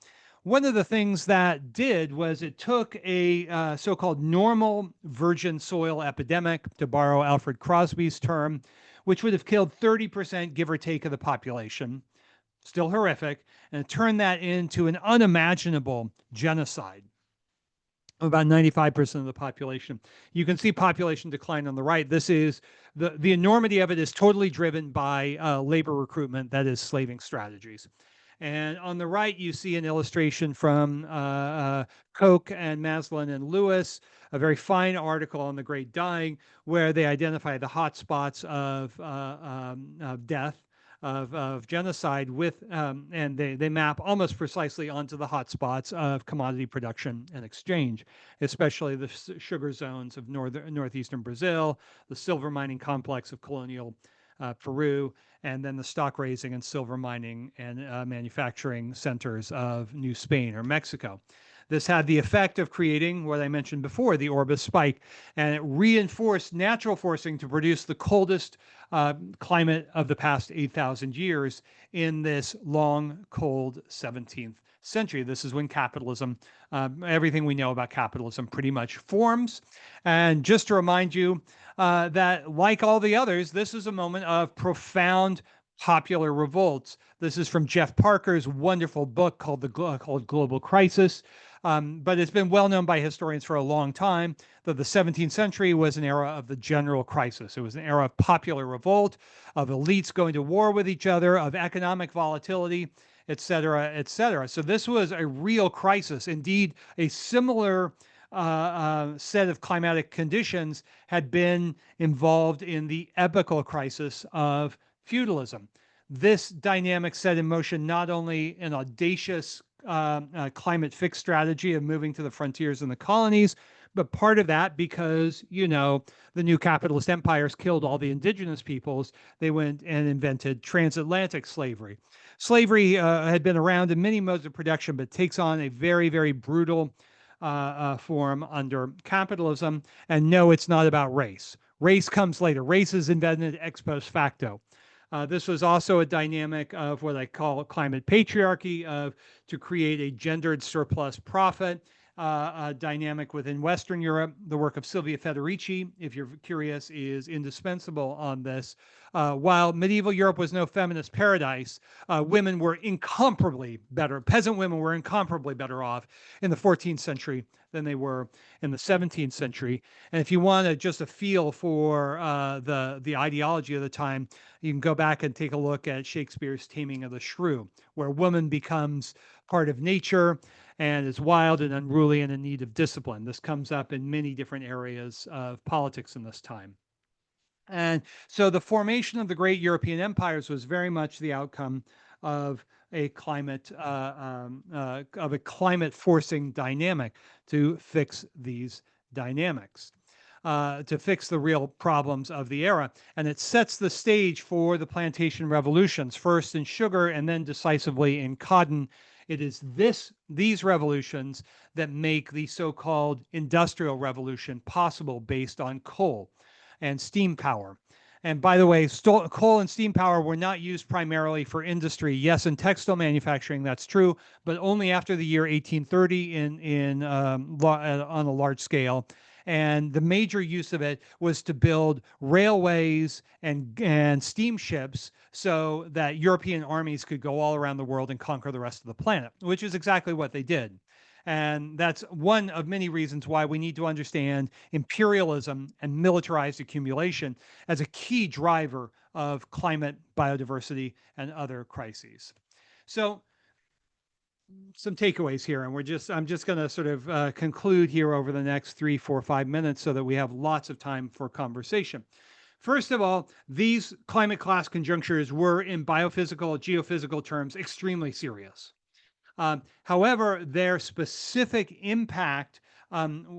one of the things that did was it took a so-called normal virgin soil epidemic, to borrow Alfred Crosby's term, which would have killed 30%, give or take, of the population, still horrific, and turned that into an unimaginable genocide of about 95% of the population. You can see population decline on the right. This is the enormity of it is totally driven by labor recruitment, that is slaving strategies. And on the right, you see an illustration from Koch and Maslin and Lewis, a very fine article on the Great Dying, where they identify the hot spots of death, of genocide, with and they map almost precisely onto the hot spots of commodity production and exchange, especially the sugar zones of northeastern Brazil, the silver mining complex of colonial Peru, and then the stock raising and silver mining and manufacturing centers of New Spain or Mexico. This had the effect of creating what I mentioned before, the Orbis spike, and it reinforced natural forcing to produce the coldest climate of the past 8,000 years in this long, cold 17th century. This is when capitalism, everything we know about capitalism pretty much forms. And just to remind you that, like all the others, this is a moment of profound popular revolts. This is from Jeff Parker's wonderful book called Global Crisis. But it's been well known by historians for a long time that the 17th century was an era of the general crisis. It was an era of popular revolt, of elites going to war with each other, of economic volatility, et cetera, et cetera. So this was a real crisis. Indeed, a similar set of climatic conditions had been involved in the epochal crisis of feudalism. This dynamic set in motion not only an audacious climate fix strategy of moving to the frontiers and the colonies, but part of that because, you know, the new capitalist empires killed all the indigenous peoples. They went and invented transatlantic slavery. Slavery had been around in many modes of production, but takes on a very, very brutal form under capitalism. And no, it's not about race. Race comes later. Race is invented ex post facto. This was also a dynamic of what I call climate patriarchy, of to create a gendered surplus profit dynamic within Western Europe. The work of Silvia Federici, if you're curious, is indispensable on this. While medieval Europe was no feminist paradise, women were incomparably better. Peasant women were incomparably better off in the 14th century than they were in the 17th century. And if you want just a feel for the ideology of the time, you can go back and take a look at Shakespeare's Taming of the Shrew, where woman becomes part of nature and is wild and unruly and in need of discipline. This comes up in many different areas of politics in this time. And so the formation of the great European empires was very much the outcome of a climate forcing dynamic to fix these dynamics, to fix the real problems of the era. And it sets the stage for the plantation revolutions, first in sugar and then decisively in cotton. It is these revolutions that make the so-called industrial revolution possible, based on coal and steam power. And by the way, coal and steam power were not used primarily for industry. Yes, in textile manufacturing, that's true, but only after the year 1830 on a large scale. And the major use of it was to build railways and steamships so that European armies could go all around the world and conquer the rest of the planet, which is exactly what they did. And that's one of many reasons why we need to understand imperialism and militarized accumulation as a key driver of climate, biodiversity, and other crises. So some takeaways here, and I'm just going to sort of conclude here over the next 3, 4, 5 minutes so that we have lots of time for conversation. First of all, these climate class conjunctures were, in biophysical, geophysical terms, extremely serious. However, their specific impact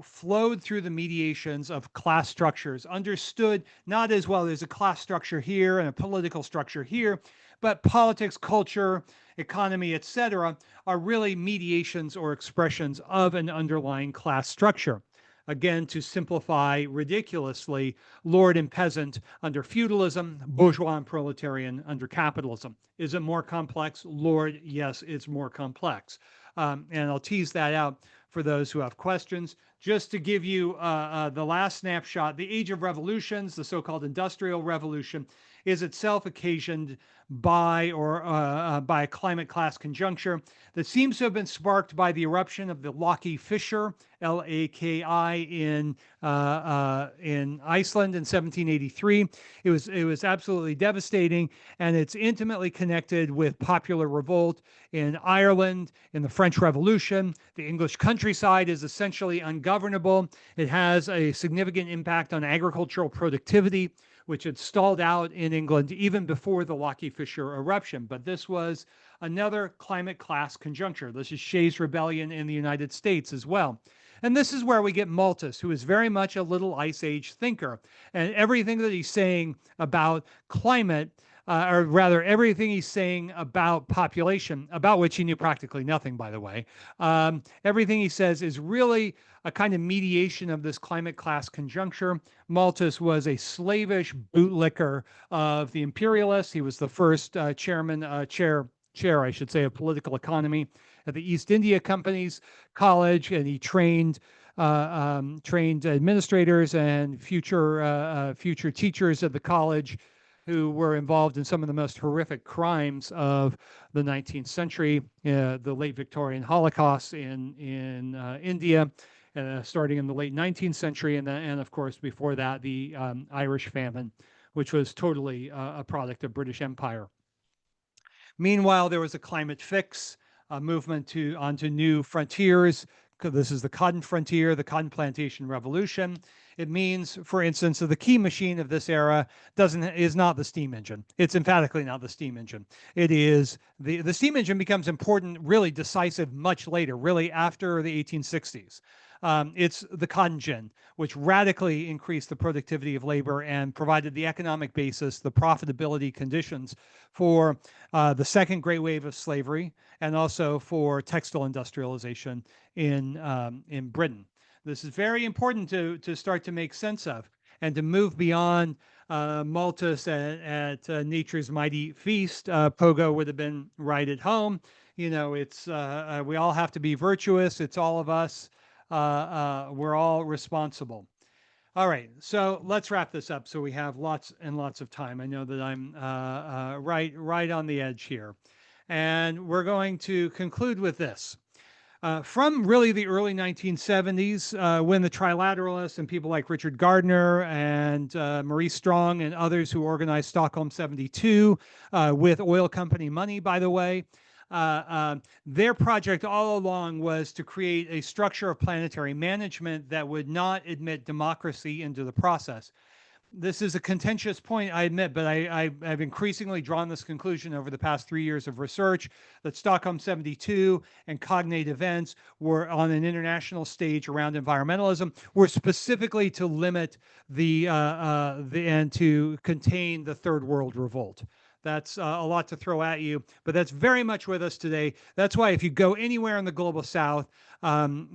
flowed through the mediations of class structures, understood not as well as a class structure here and a political structure here, but politics, culture, economy, etc., are really mediations or expressions of an underlying class structure. Again, to simplify ridiculously, lord and peasant under feudalism, bourgeois and proletarian under capitalism. Is it more complex? Lord, yes, it's more complex. And I'll tease that out for those who have questions. Just to give you the last snapshot, the age of revolutions, the so-called industrial revolution, is itself occasioned by by a climate class conjuncture that seems to have been sparked by the eruption of the Laki fissure, Laki, in Iceland in 1783. It was absolutely devastating, and it's intimately connected with popular revolt in Ireland, in the French Revolution. The English countryside is essentially ungovernable. It has a significant impact on agricultural productivity, which had stalled out in England even before the Laki fissure eruption. But this was another climate class conjuncture. This is Shays' Rebellion in the United States as well. And this is where we get Malthus, who is very much a little Ice Age thinker. And everything that he's saying about climate, or rather everything he's saying about population, about which he knew practically nothing, by the way, everything he says is really a kind of mediation of this climate class conjuncture. Malthus was a slavish bootlicker of the imperialists. He was the first chair, I should say, of political economy at the East India Company's college, and he trained administrators and future teachers at the college who were involved in some of the most horrific crimes of the 19th century, the late Victorian Holocaust in India, starting in the late 19th century, and of course before that the Irish famine, which was totally a product of British Empire. Meanwhile, there was a climate fix, a movement onto new frontiers. This is the cotton frontier, the cotton plantation revolution. It means, for instance, that the key machine of this era is not the steam engine. It's emphatically not the steam engine. It is the steam engine becomes important, really decisive, much later, really after the 1860s. It's the cotton gin, which radically increased the productivity of labor and provided the economic basis, the profitability conditions for the second great wave of slavery, and also for textile industrialization in Britain. This is very important to start to make sense of and to move beyond Malthus at Nature's Mighty Feast. Pogo would have been right at home. You know, it's we all have to be virtuous. It's all of us. We're all responsible. All right, so let's wrap this up so we have lots and lots of time. I know that I'm right on the edge here. And we're going to conclude with this. From really the early 1970s, when the trilateralists and people like Richard Gardner and Maurice Strong and others who organized Stockholm 72 with oil company money, by the way, their project all along was to create a structure of planetary management that would not admit democracy into the process. This is a contentious point, I admit, but I've increasingly drawn this conclusion over the past 3 years of research that Stockholm 72 and cognate events were on an international stage around environmentalism were specifically to limit and to contain the Third World Revolt. That's a lot to throw at you, but that's very much with us today. That's why if you go anywhere in the global south,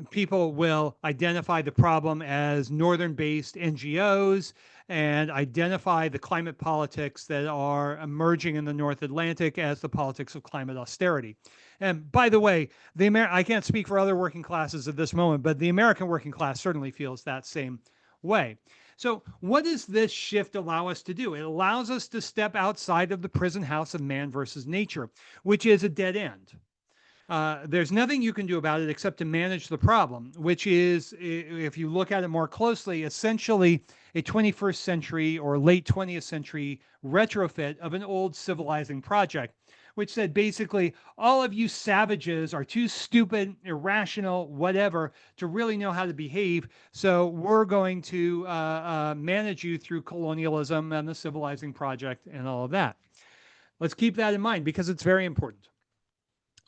people will identify the problem as northern-based NGOs and identify the climate politics that are emerging in the North Atlantic as the politics of climate austerity. And by the way, I can't speak for other working classes at this moment, but the American working class certainly feels that same way. So what does this shift allow us to do? It allows us to step outside of the prison house of man versus nature, which is a dead end. There's nothing you can do about it except to manage the problem, which is, if you look at it more closely, essentially a 21st century or late 20th century retrofit of an old civilizing project, which said basically all of you savages are too stupid, irrational, whatever, to really know how to behave. So we're going to manage you through colonialism and the civilizing project and all of that. Let's keep that in mind because it's very important.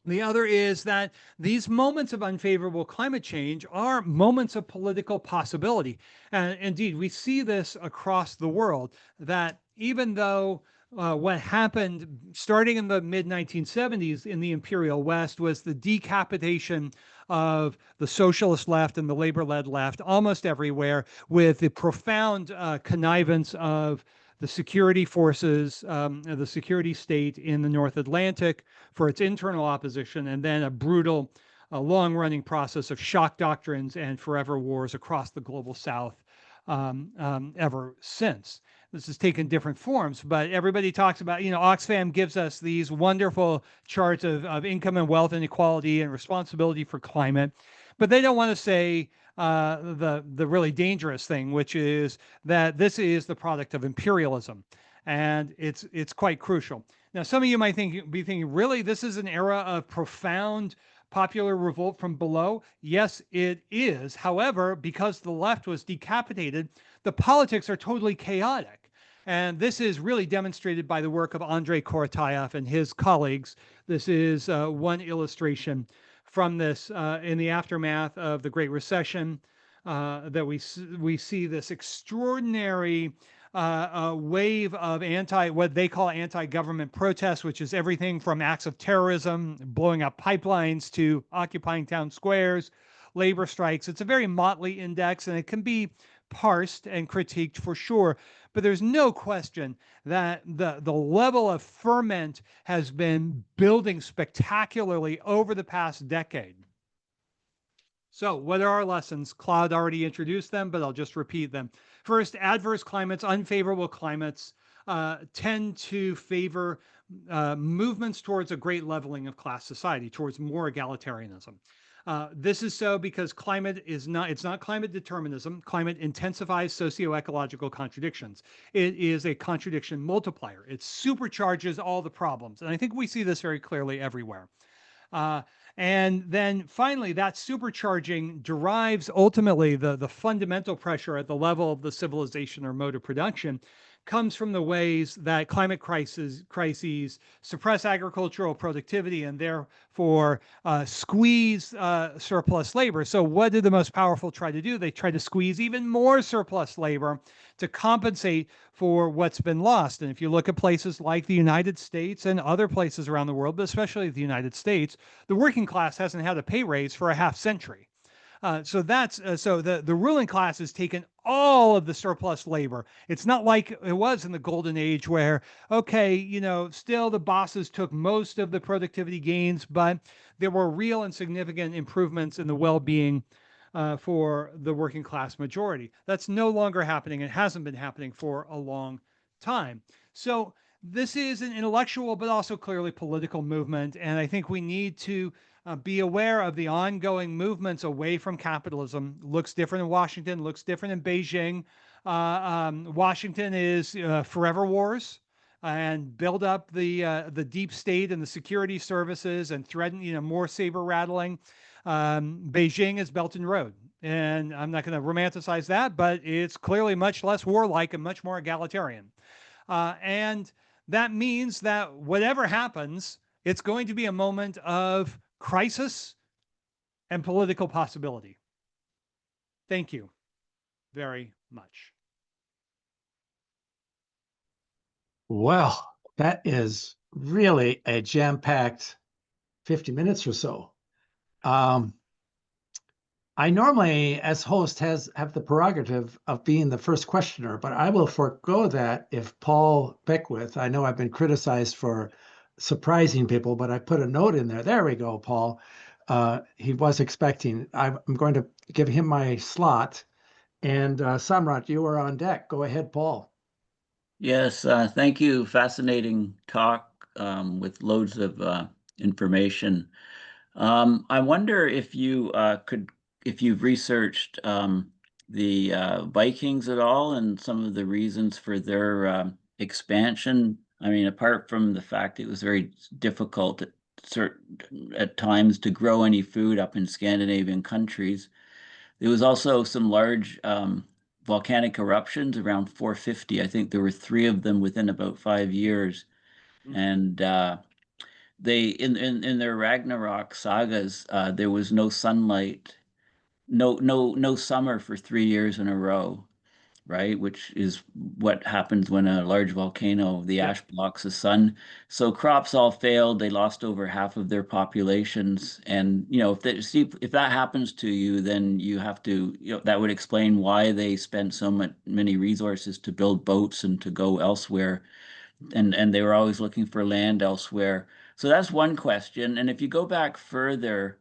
The other is that these moments of unfavorable climate change are moments of political possibility. And indeed, we see this across the world, that even though what happened starting in the mid-1970s in the Imperial West was the decapitation of the socialist left and the labor-led left almost everywhere, with the profound connivance of the security forces, the security state in the North Atlantic for its internal opposition, and then a brutal long-running process of shock doctrines and forever wars across the global South ever since. This has taken different forms, but everybody talks about, Oxfam gives us these wonderful charts of income and wealth inequality and responsibility for climate, but they don't want to say the really dangerous thing, which is that this is the product of imperialism, and it's quite crucial. Now, some of you might be thinking, really, this is an era of profound popular revolt from below? Yes, it is. However, because the left was decapitated, the politics are totally chaotic. And this is really demonstrated by the work of Andrei Korotayev and his colleagues. This is one illustration from this in the aftermath of the Great Recession, that we see this extraordinary wave of what they call anti-government protests, which is everything from acts of terrorism, blowing up pipelines, to occupying town squares, labor strikes. It's a very motley index, and it can be parsed and critiqued for sure. But there's no question that the level of ferment has been building spectacularly over the past decade. So what are our lessons? Claude already introduced them, but I'll just repeat them. First, adverse climates, unfavorable climates tend to favor movements towards a great leveling of class society, towards more egalitarianism. This is so because it's not climate determinism. Climate intensifies socio-ecological contradictions. It is a contradiction multiplier. It supercharges all the problems. And I think we see this very clearly everywhere. And then finally, that supercharging derives ultimately the fundamental pressure at the level of the civilization or mode of production comes from the ways that climate crises suppress agricultural productivity and therefore squeeze surplus labor. So what do the most powerful try to do? They try to squeeze even more surplus labor to compensate for what's been lost. And if you look at places like the United States and other places around the world, but especially the United States, the working class hasn't had a pay raise for a half century. So the ruling class has taken all of the surplus labor. It's not like it was in the golden age where, okay, still the bosses took most of the productivity gains, but there were real and significant improvements in the well-being for the working class majority. That's no longer happening. It hasn't been happening for a long time. So this is an intellectual, but also clearly political movement. And I think we need to be aware of the ongoing movements away from capitalism. Looks different in Washington, looks different in Beijing. Washington is forever wars and build up the deep state and the security services and threaten, more saber rattling. Beijing is Belt and Road. And I'm not going to romanticize that, but it's clearly much less warlike and much more egalitarian. And that means that whatever happens, it's going to be a moment of crisis and political possibility. Thank you very much. Well, that is really a jam-packed 50 minutes or so. I normally, as host, have the prerogative of being the first questioner, but I will forego that if Paul Beckwith, I know I've been criticized for surprising people, but I put a note in there. There we go, Paul. He was expecting. I'm going to give him my slot. And Samrat, you are on deck. Go ahead, Paul. Yes, thank you. Fascinating talk with loads of information. I wonder if if you've researched the Vikings at all and some of the reasons for their expansion. I mean, apart from the fact it was very difficult at times to grow any food up in Scandinavian countries, there was also some large volcanic eruptions around 450. I think there were 3 of them within about 5 years, and they in their Ragnarok sagas, there was no sunlight, no summer for 3 years in a row, right? Which is what happens when a large volcano, the ash blocks the sun. So crops all failed. They lost over half of their populations. And, if that happens to you, then you have to, that would explain why they spent so many resources to build boats and to go elsewhere. And they were always looking for land elsewhere. So that's one question. And if you go back further,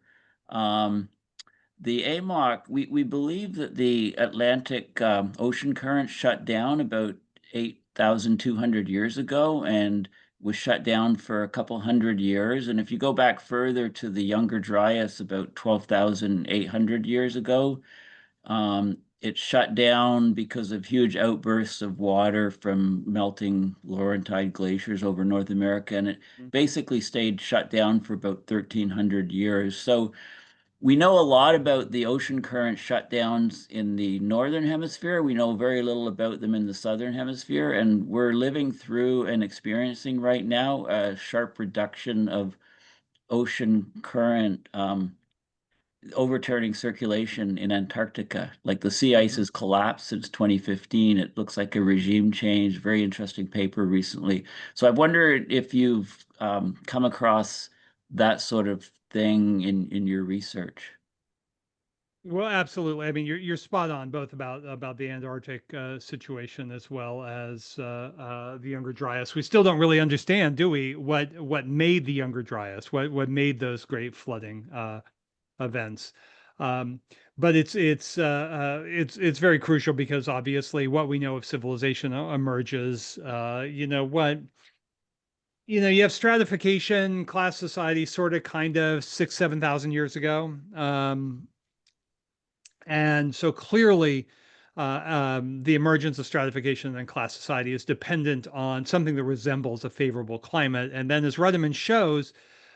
The AMOC, we believe that the Atlantic ocean current shut down about 8,200 years ago and was shut down for a couple hundred years. And if you go back further to the Younger Dryas about 12,800 years ago, it shut down because of huge outbursts of water from melting Laurentide glaciers over North America. And it basically stayed shut down for about 1,300 years. So we know a lot about the ocean current shutdowns in the northern hemisphere. We know very little about them in the southern hemisphere, and we're living through and experiencing right now a sharp reduction of ocean current overturning circulation in Antarctica. Like the sea ice has collapsed since 2015. It looks like a regime change. Very interesting paper recently. So I wonder if you've come across that sort of thing in your research. Well, absolutely. I mean, you're spot on both about the Antarctic situation as well as the Younger Dryas. We still don't really understand, do we, what made the Younger Dryas, what made those great flooding events. But it's very crucial because obviously what we know of civilization emerges. You have stratification, class society, sort of, kind of 7,000 years ago. And so clearly, the emergence of stratification and class society is dependent on something that resembles a favorable climate. And then, as Ruddiman shows,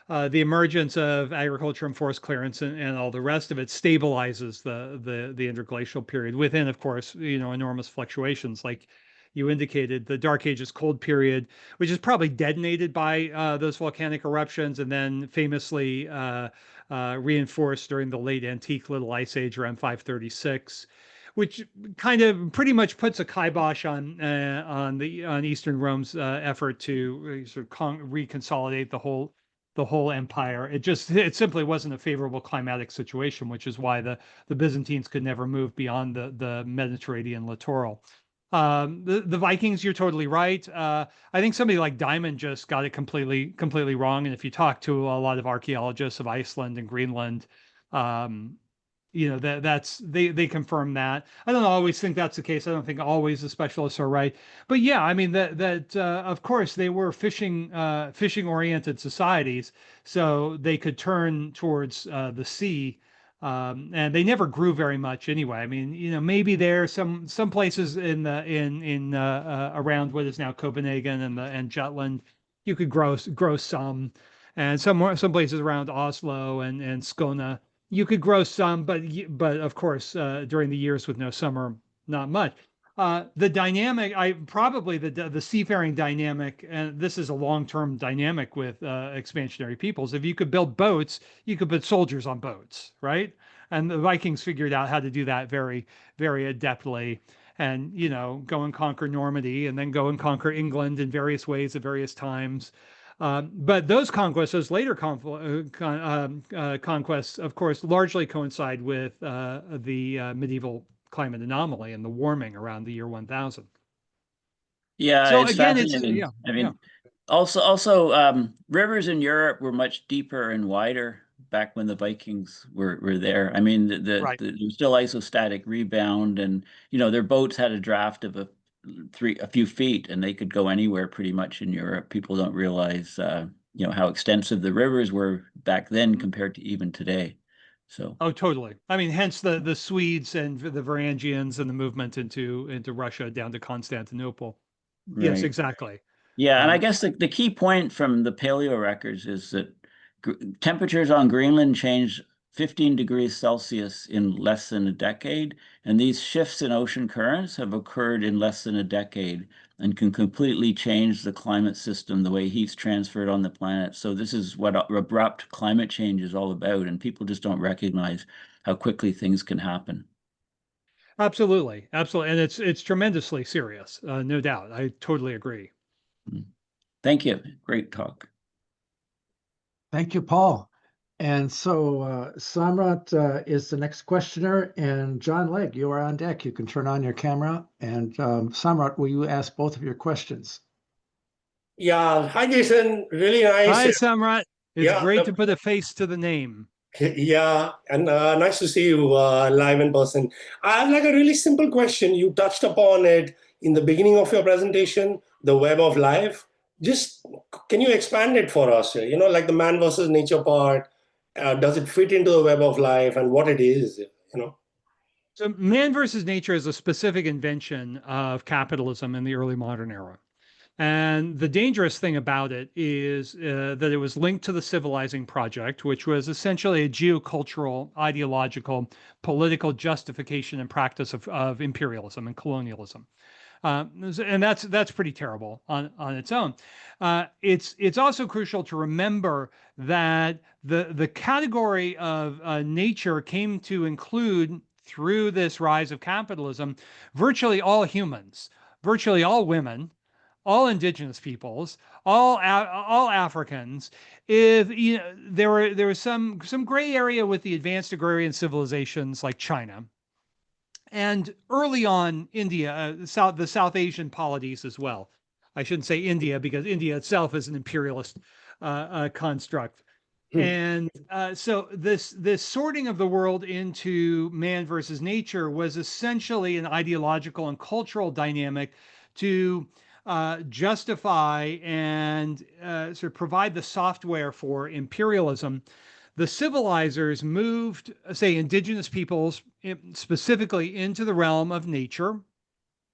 the emergence of agriculture and forest clearance and all the rest of it stabilizes the interglacial period within, of course, enormous fluctuations. Like you indicated, the Dark Ages cold period, which is probably detonated by those volcanic eruptions and then famously reinforced during the late Antique Little Ice Age around 536, which kind of pretty much puts a kibosh on Eastern Rome's effort to sort of reconsolidate the whole empire. It simply wasn't a favorable climatic situation, which is why the Byzantines could never move beyond the Mediterranean littoral. The Vikings, you're totally right. I think somebody like Diamond just got it completely wrong. And if you talk to a lot of archaeologists of Iceland and Greenland, they confirm that. I don't always think that's the case. I don't think always the specialists are right. But yeah, I mean that of course they were fishing oriented societies, so they could turn towards the sea. And they never grew very much anyway. I mean, maybe there are some places in around what is now Copenhagen and Jutland, you could grow some, and some places around Oslo and Skåne, you could grow some, but of course, during the years with no summer, not much. The dynamic, probably the seafaring dynamic, and this is a long-term dynamic with expansionary peoples. If you could build boats, you could put soldiers on boats, right? And the Vikings figured out how to do that very, very adeptly. And go and conquer Normandy, and then go and conquer England in various ways at various times. But those conquests, those later conquests, of course, largely coincide with the medieval climate anomaly and the warming around the year 1000. Yeah, So it's again, fascinating. I mean, also, rivers in Europe were much deeper and wider back when the Vikings were there. I mean, right. there's still isostatic rebound, and their boats had a draft of a few feet, and they could go anywhere pretty much in Europe. People don't realize, how extensive the rivers were back then compared to even today. So. Oh, totally. I mean, hence the Swedes and the Varangians and the movement into Russia down to Constantinople. Right. Yes, exactly. Yeah, and I guess the key point from the paleo records is that temperatures on Greenland changed 15 degrees Celsius in less than a decade, and these shifts in ocean currents have occurred in less than a decade and can completely change the climate system, the way heat's transferred on the planet. So this is what abrupt climate change is all about, and people just don't recognize how quickly things can happen. Absolutely, absolutely, and it's tremendously serious, no doubt. I totally agree. Thank you. Great talk. Thank you, Paul. And so Samrat is the next questioner, and John Legg, you are on deck. You can turn on your camera. And Samrat, will you ask both of your questions? Yeah. Hi, Jason. Really nice. Hi, Samrat. It's great to put a face to the name. Yeah, and nice to see you live in person. I have like a really simple question. You touched upon it in the beginning of your presentation, the web of life. Just can you expand it for us? You know, like the man versus nature part. Does it fit into the web of life and what it is? You know. So man versus nature is a specific invention of capitalism in the early modern era. And the dangerous thing about it is that it was linked to the civilizing project, which was essentially a geocultural, ideological, political justification and practice of imperialism and colonialism. And that's pretty terrible on its own. It's also crucial to remember that the category of nature came to include, through this rise of capitalism, virtually all humans, virtually all women, all indigenous peoples, all Africans. If you know, there was some gray area with the advanced agrarian civilizations like China, and early on India, the South Asian polities as well. I shouldn't say India because India itself is an imperialist construct. And so this sorting of the world into man versus nature was essentially an ideological and cultural dynamic to justify and sort of provide the software for imperialism. The civilizers moved, say, indigenous peoples specifically into the realm of nature.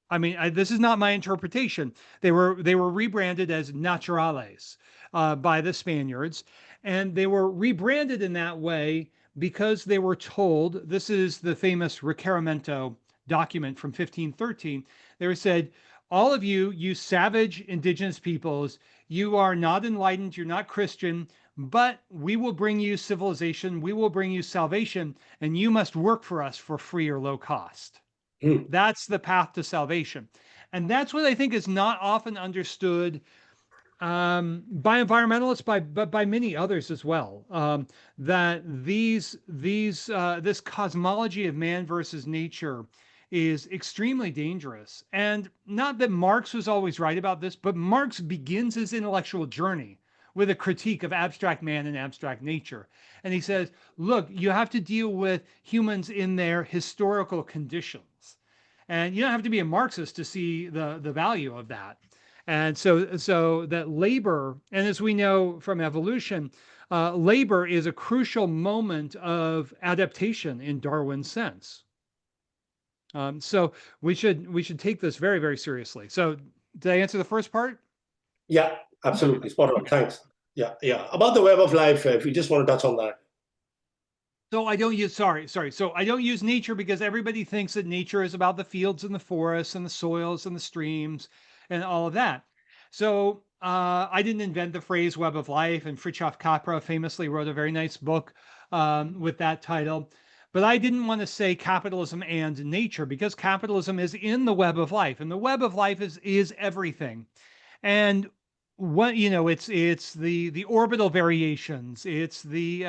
I mean, this is not my interpretation. They were rebranded as naturales by the Spaniards, and they were rebranded in that way because they were told, this is the famous Requerimento document from 1513. They were said, all of you, you savage indigenous peoples, you are not enlightened, you're not Christian, but we will bring you civilization, we will bring you salvation, and you must work for us for free or low cost. That's the path to salvation. And that's what I think is not often understood by environmentalists, but by many others as well. That this cosmology of man versus nature is extremely dangerous. And not that Marx was always right about this, but Marx begins his intellectual journey with a critique of abstract man and abstract nature. And he says, look, you have to deal with humans in their historical conditions. And you don't have to be a Marxist to see the value of that. And so that labor, and as we know from evolution, labor is a crucial moment of adaptation in Darwin's sense. So we should take this very, very seriously. So did I answer the first part? Yeah, absolutely. Spot on. Thanks. Yeah. About the web of life, if you just want to touch on that. So I don't use, sorry. So I don't use nature because everybody thinks that nature is about the fields and the forests and the soils and the streams and all of that. So I didn't invent the phrase web of life, and Fritjof Capra famously wrote a very nice book with that title. But I didn't want to say capitalism and nature because capitalism is in the web of life, and the web of life is everything. And what it's the orbital variations, it's the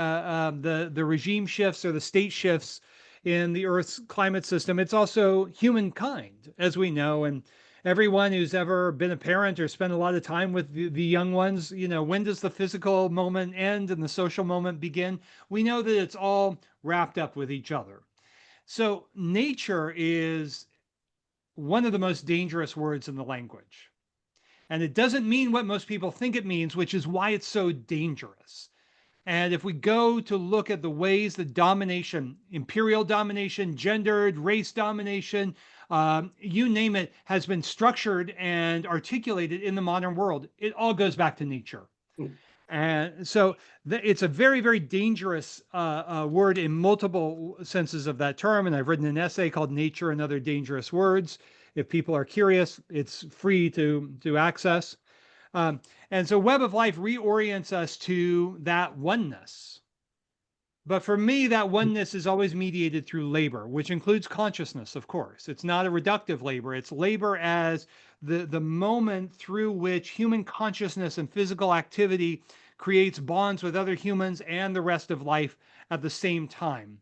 regime shifts or the state shifts in the Earth's climate system. It's also humankind, as we know, and everyone who's ever been a parent or spent a lot of time with the young ones, when does the physical moment end and the social moment begin? We know that it's all wrapped up with each other. So nature is one of the most dangerous words in the language. And it doesn't mean what most people think it means, which is why it's so dangerous. And if we go to look at the ways that domination, imperial domination, gendered, race domination, you name it, has been structured and articulated in the modern world, it all goes back to nature. And so it's a very, very dangerous word in multiple senses of that term. And I've written an essay called Nature and Other Dangerous Words. If people are curious, it's free to access. And so Web of Life reorients us to that oneness. But for me, that oneness is always mediated through labor, which includes consciousness, of course. It's not a reductive labor. It's labor as the moment through which human consciousness and physical activity creates bonds with other humans and the rest of life at the same time.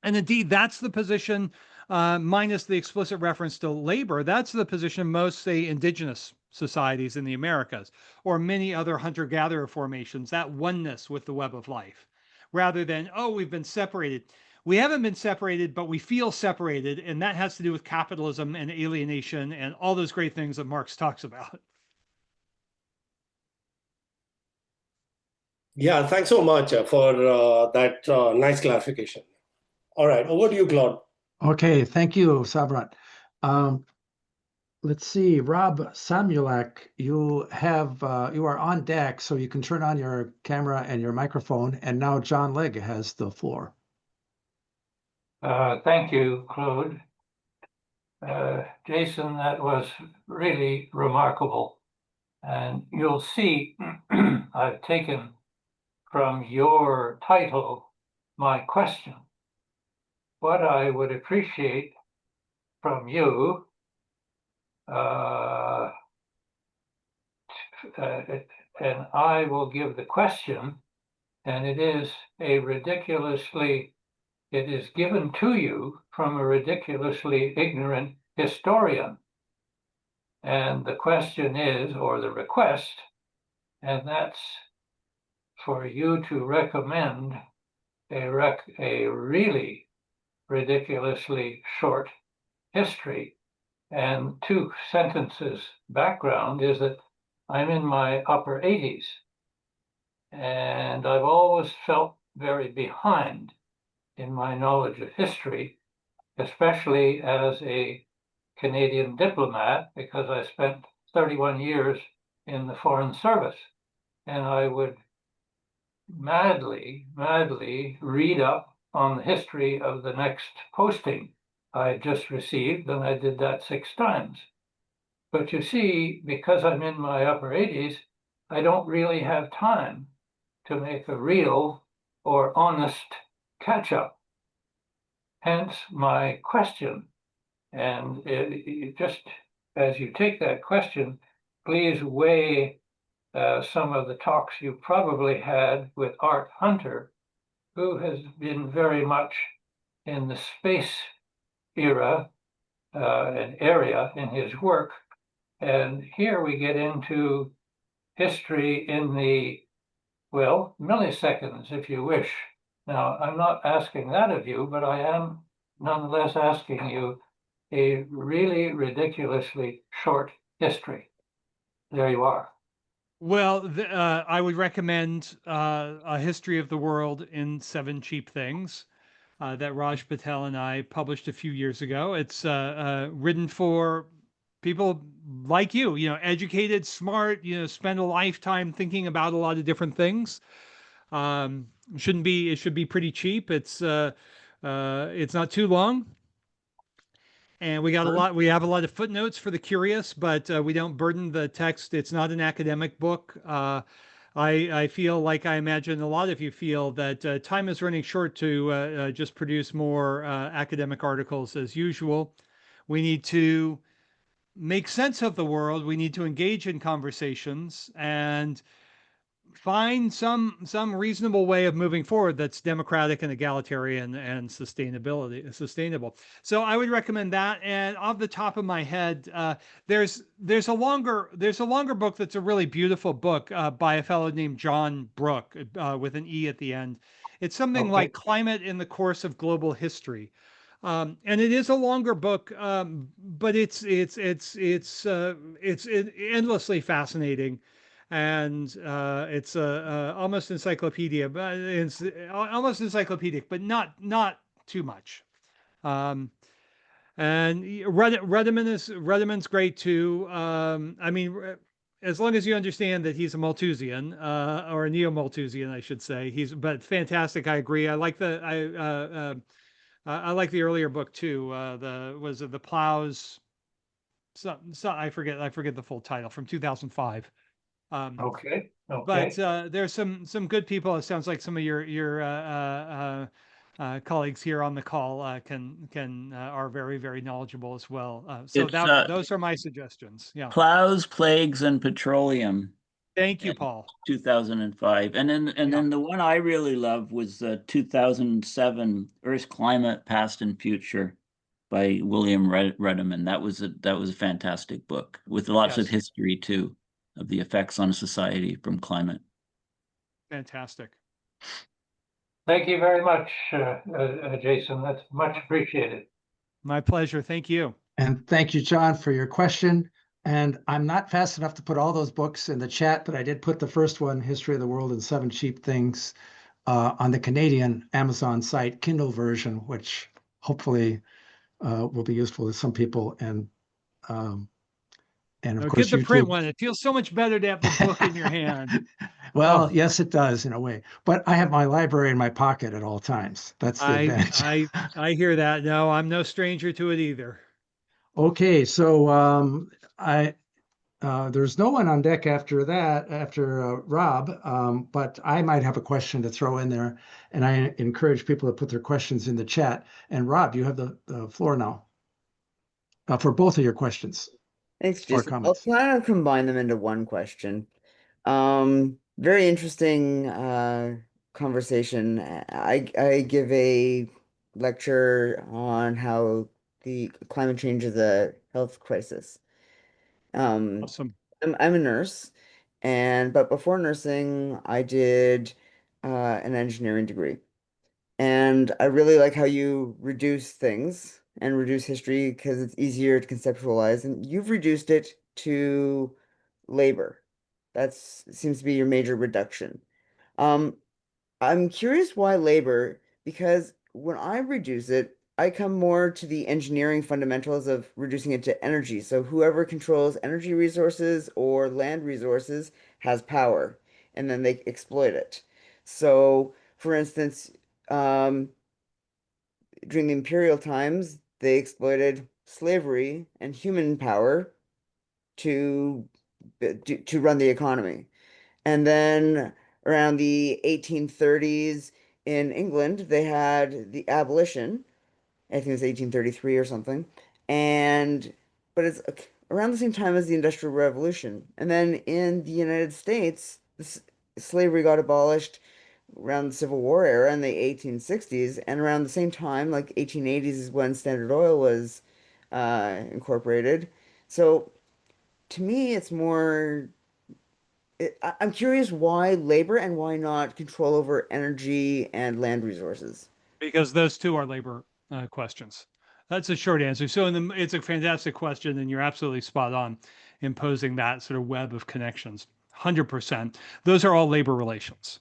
And indeed, that's the position, minus the explicit reference to labor, that's the position most, say, indigenous societies in the Americas, or many other hunter-gatherer formations, that oneness with the web of life, rather than, oh, we've been separated. We haven't been separated, but we feel separated. And that has to do with capitalism and alienation and all those great things that Marx talks about. Yeah, thanks so much for that nice clarification. All right, over to you, Claude. Okay, thank you, Sabrat. Let's see, Rob Samulak, you are on deck, so you can turn on your camera and your microphone. And now John Legg has the floor. Thank you, Claude. Jason, that was really remarkable. And you'll see I've taken from your title my question. What I would appreciate from you and I will give the question, and it is given to you from a ridiculously ignorant historian. And the question is, or the request, and that's for you to recommend a really ridiculously short history. And 2 sentences background is that I'm in my upper 80s, and I've always felt very behind in my knowledge of history, especially as a Canadian diplomat, because I spent 31 years in the Foreign Service, and I would madly read up on the history of the next posting I just received, and I did that 6 times. But you see, because I'm in my upper 80s, I don't really have time to make a real or honest catch-up. Hence my question. And just as you take that question, please weigh some of the talks you probably had with Art Hunter, who has been very much in the space era and area in his work. And here we get into history in the, well, milliseconds, if you wish. Now, I'm not asking that of you, but I am nonetheless asking you a really ridiculously short history. There you are. Well, I would recommend A History of the World in 7 Cheap Things that Raj Patel and I published a few years ago. It's written for people like you, educated, smart, spend a lifetime thinking about a lot of different things. It should be pretty cheap. It's not too long. And we have a lot of footnotes for the curious, but we don't burden the text. It's not an academic book. I feel like I imagine a lot of you feel that time is running short to just produce more academic articles as usual. We need to make sense of the world. We need to engage in conversations and find some reasonable way of moving forward that's democratic and egalitarian and sustainable. So I would recommend that. And off the top of my head, there's a longer book that's a really beautiful book by a fellow named John Brooke with an E at the end. It's something like Climate in the Course of Global History. And it is a longer book, but it's endlessly fascinating. And it's almost encyclopedia, but it's almost encyclopedic, but not too much. And Rudiman's great too. I mean, as long as you understand that he's a Malthusian or a neo-Malthusian, I should say. But fantastic. I agree. I like the earlier book too. The Plows. So I forget the full title, from 2005. Okay. But there's some good people. It sounds like some of your colleagues here on the call are very, very knowledgeable as well. So those are my suggestions. Yeah. Plows, Plagues, and Petroleum. Thank you, Paul. 2005. And then the one I really love was 2007 Earth, Climate, Past and Future by William Rudiman. That was a fantastic book with lots of history too, of the effects on society from climate. Fantastic. Thank you very much, Jason. That's much appreciated. My pleasure. Thank you. And thank you, John, for your question. And I'm not fast enough to put all those books in the chat, but I did put the first one, History of the World and Seven Cheap Things, on the Canadian Amazon site, Kindle version, which hopefully will be useful to some people. And of course, get the print YouTube. one. It feels so much better to have the book in your hand. Well, yes, it does in a way. But I have my library in my pocket at all times. That's the advantage. I hear that. No, I'm no stranger to it either. Okay, so there's no one on deck after that, after Rob, but I might have a question to throw in there, and I encourage people to put their questions in the chat. And Rob, you have the floor now for both of your questions. Thanks, or Jason. I'll comments. try to combine them into one question. Very interesting conversation. I give a lecture on how the climate change is a health crisis. Awesome. I'm a nurse, but before nursing, I did an engineering degree. And I really like how you reduce things and reduce history because it's easier to conceptualize. And you've reduced it to labor. That seems to be your major reduction. I'm curious why labor, because when I reduce it, I come more to the engineering fundamentals of reducing it to energy. So whoever controls energy resources or land resources has power, and then they exploit it. So, for instance, during the imperial times, they exploited slavery and human power to run the economy. And then around the 1830s in England, they had the abolition. I think it was 1833 or something. But it's around the same time as the Industrial Revolution. And then in the United States, slavery got abolished around the Civil War era in the 1860s, and around the same time, like 1880s, is when Standard Oil was incorporated. So to me, it's more. I'm curious why labor and why not control over energy and land resources. Because those two are labor questions. That's a short answer. So it's a fantastic question, and you're absolutely spot on in posing that sort of web of connections. 100%. Those are all labor relations.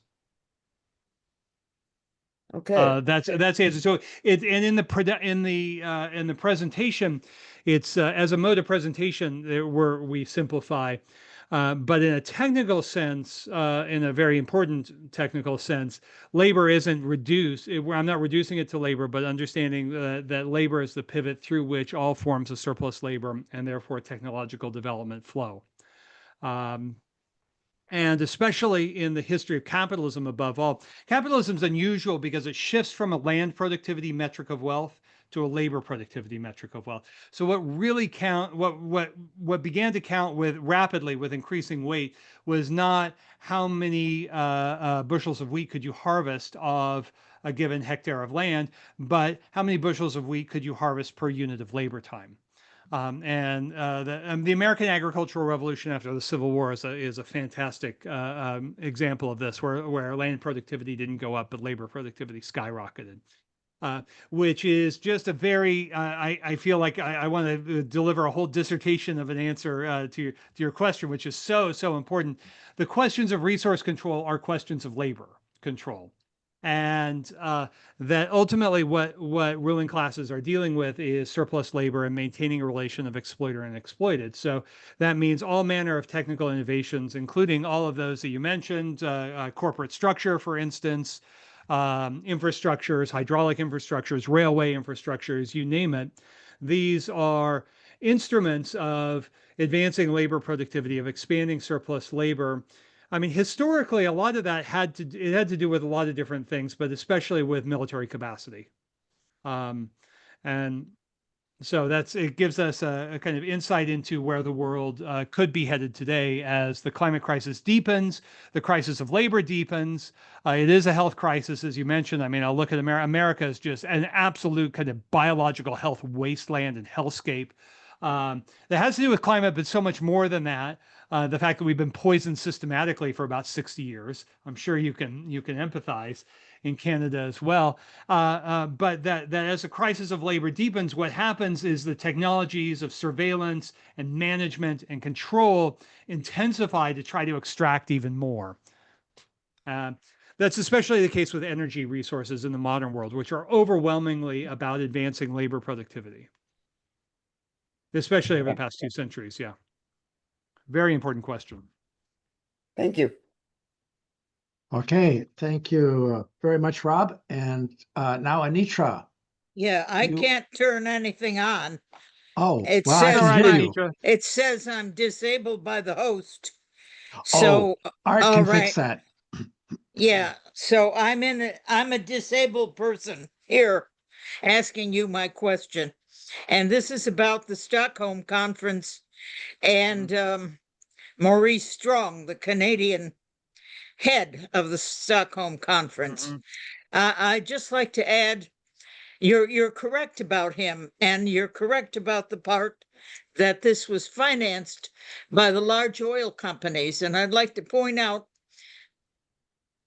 Okay. That's the answer. So in the presentation, it's as a mode of presentation where we simplify, but in a technical sense, in a very important technical sense, labor isn't reduced. I'm not reducing it to labor, but understanding that labor is the pivot through which all forms of surplus labor and therefore technological development flow. And especially in the history of capitalism, above all, capitalism is unusual because it shifts from a land productivity metric of wealth to a labor productivity metric of wealth. So what began to count rapidly with increasing weight was not how many bushels of wheat could you harvest of a given hectare of land, but how many bushels of wheat could you harvest per unit of labor time. The American agricultural revolution after the Civil War is a fantastic example of this, where land productivity didn't go up, but labor productivity skyrocketed, which is just a very, I feel like I want to deliver a whole dissertation of an answer to your question, which is so important. The questions of resource control are questions of labor control. And that ultimately what ruling classes are dealing with is surplus labor and maintaining a relation of exploiter and exploited. So that means all manner of technical innovations, including all of those that you mentioned, corporate structure, for instance, infrastructures, hydraulic infrastructures, railway infrastructures, you name it. These are instruments of advancing labor productivity, of expanding surplus labor. I mean, historically, a lot of that had to do with a lot of different things, but especially with military capacity. And so it gives us a kind of insight into where the world could be headed today as the climate crisis deepens, the crisis of labor deepens. It is a health crisis, as you mentioned. I mean, I'll look at America as just an absolute kind of biological health wasteland and hellscape. That has to do with climate, but so much more than that. The fact that we've been poisoned systematically for about 60 years, I'm sure you can empathize, in Canada as well. But that as the crisis of labor deepens, what happens is the technologies of surveillance and management and control intensify to try to extract even more. That's especially the case with energy resources in the modern world, which are overwhelmingly about advancing labor productivity, especially over the past 2 centuries. Yeah. Very important question. Thank you. Okay, thank you very much, Rob. And now Anitra. Yeah, I You- can't turn anything on. Oh, It well, I says can hear you. Anitra. It says I'm disabled by the host. Oh, So, Art all can right. fix that. Yeah, so I'm a disabled person here asking you my question. And this is about the Stockholm Conference and Maurice Strong, the Canadian head of the Stockholm Conference. I'd just like to add, you're correct about him, and you're correct about the part that this was financed by the large oil companies. And I'd like to point out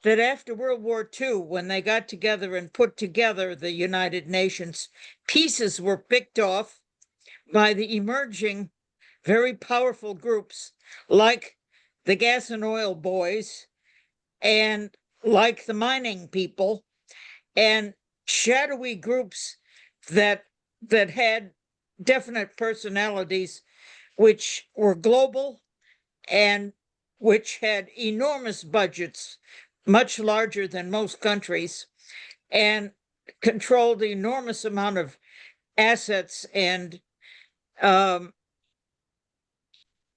that after World War II, when they got together and put together the United Nations, pieces were picked off by the emerging, very powerful groups like the gas and oil boys and like the mining people and shadowy groups that had definite personalities, which were global and which had enormous budgets, much larger than most countries, and controlled the enormous amount of assets. And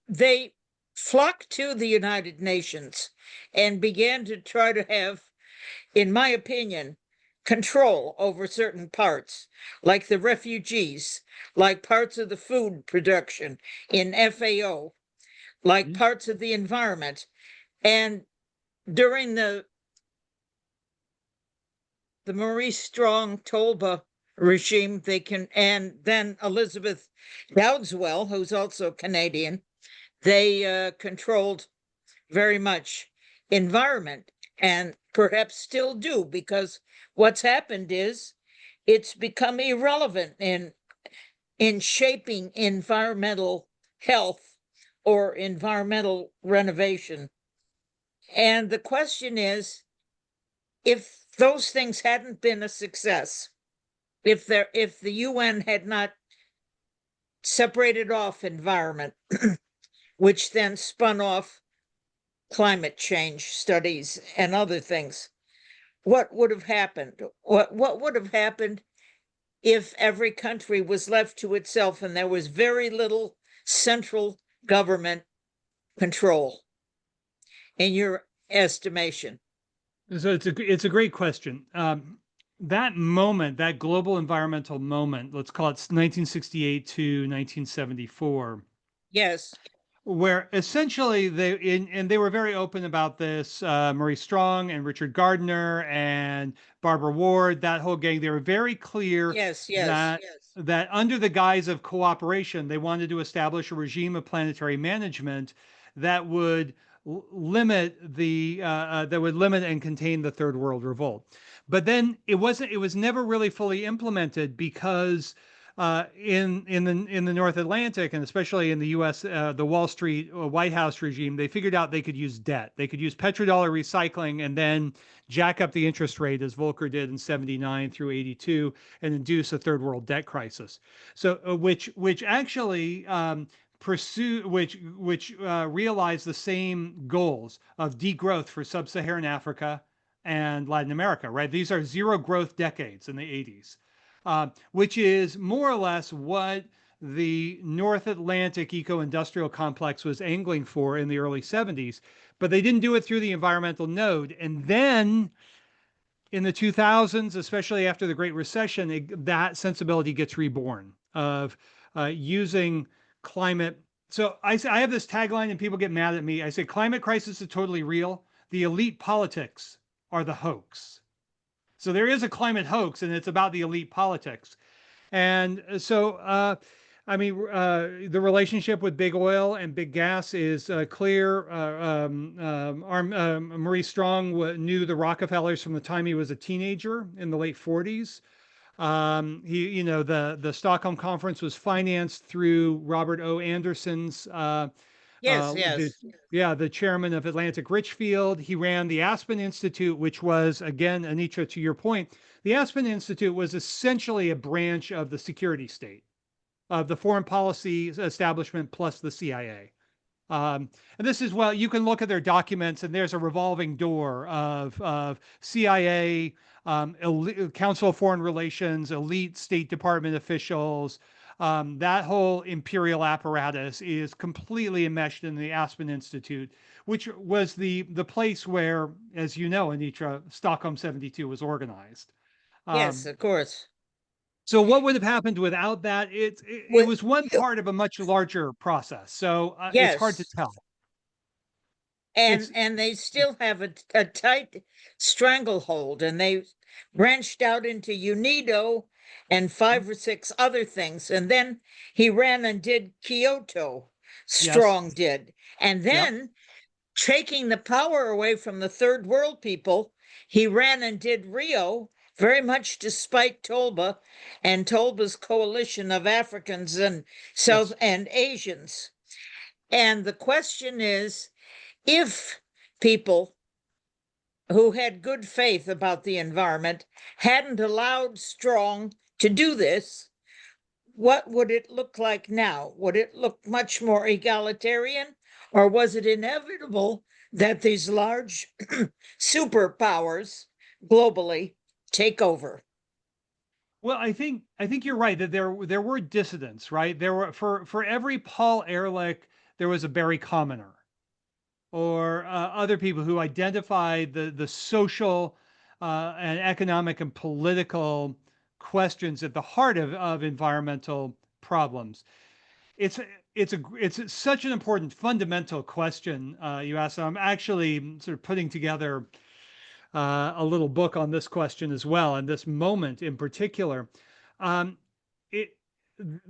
they flocked to the United Nations and began to try to have, in my opinion, control over certain parts, like the refugees, like parts of the food production in FAO, like parts of the environment. And during the Maurice Strong Tolba regime, and then Elizabeth Dowdeswell, who's also Canadian, they controlled very much environment, and perhaps still do, because what's happened is it's become irrelevant in shaping environmental health or environmental renovation. And the question is, if those things hadn't been a success, if the UN had not separated off environment, which then spun off climate change studies and other things, what would have happened? What would have happened if every country was left to itself and there was very little central government control, in your estimation? So it's a great question. That moment, that global environmental moment, let's call it 1968 to 1974. Yes. Where essentially they were very open about this. Maurice Strong and Richard Gardner and Barbara Ward, that whole gang, they were very clear that under the guise of cooperation, they wanted to establish a regime of planetary management that would limit and contain the Third World Revolt. But then it was never really fully implemented, because in the North Atlantic, and especially in the U.S., the Wall Street White House regime, they figured out they could use debt. They could use petrodollar recycling and then jack up the interest rate, as Volcker did in 79 through 82, and induce a third world debt crisis. So which actually realize the same goals of degrowth for sub-Saharan Africa and Latin America, right? These are zero growth decades in the 80s. Which is more or less what the North Atlantic eco-industrial complex was angling for in the early 70s, but they didn't do it through the environmental node. And then in the 2000s, especially after the Great Recession, that sensibility gets reborn of using climate. So I have this tagline and people get mad at me. I say, climate crisis is totally real. The elite politics are the hoax. So there is a climate hoax, and it's about the elite politics. And so I mean, the relationship with big oil and big gas is clear. Maurice Strong knew the Rockefellers from the time he was a teenager in the late 40s. The Stockholm Conference was financed through Robert O. Anderson's, Yes, yes. the chairman of Atlantic Richfield. He ran the Aspen Institute, which was, again, Anitra, to your point, the Aspen Institute was essentially a branch of the security state, of the foreign policy establishment plus the CIA. And this is, well, you can look at their documents, and there's a revolving door of CIA, Council of Foreign Relations, elite State Department officials. That whole imperial apparatus is completely enmeshed in the Aspen Institute, which was the place where, as you know, Anitra, Stockholm 72 was organized. Yes, of course. So what would have happened without that? It was one part of a much larger process. So it's hard to Yes. tell. And they still have a tight stranglehold, and they branched out into UNIDO and 5 or 6 other things. And then he ran and did Kyoto, Strong did. And then taking the power away from the third world people, he ran and did Rio, very much despite Tolba and Tolba's coalition of Africans and South and Asians. And the question is, if people who had good faith about the environment hadn't allowed Strong to do this, what would it look like now? Would it look much more egalitarian, or was it inevitable that these large superpowers globally take over? Well, I think you're right that there were dissidents, right? There were, for every Paul Ehrlich, there was a Barry Commoner, or other people who identified the social and economic and political questions at the heart of environmental problems. It's such an important fundamental question you asked. So I'm actually sort of putting together a little book on this question as well, and this moment in particular.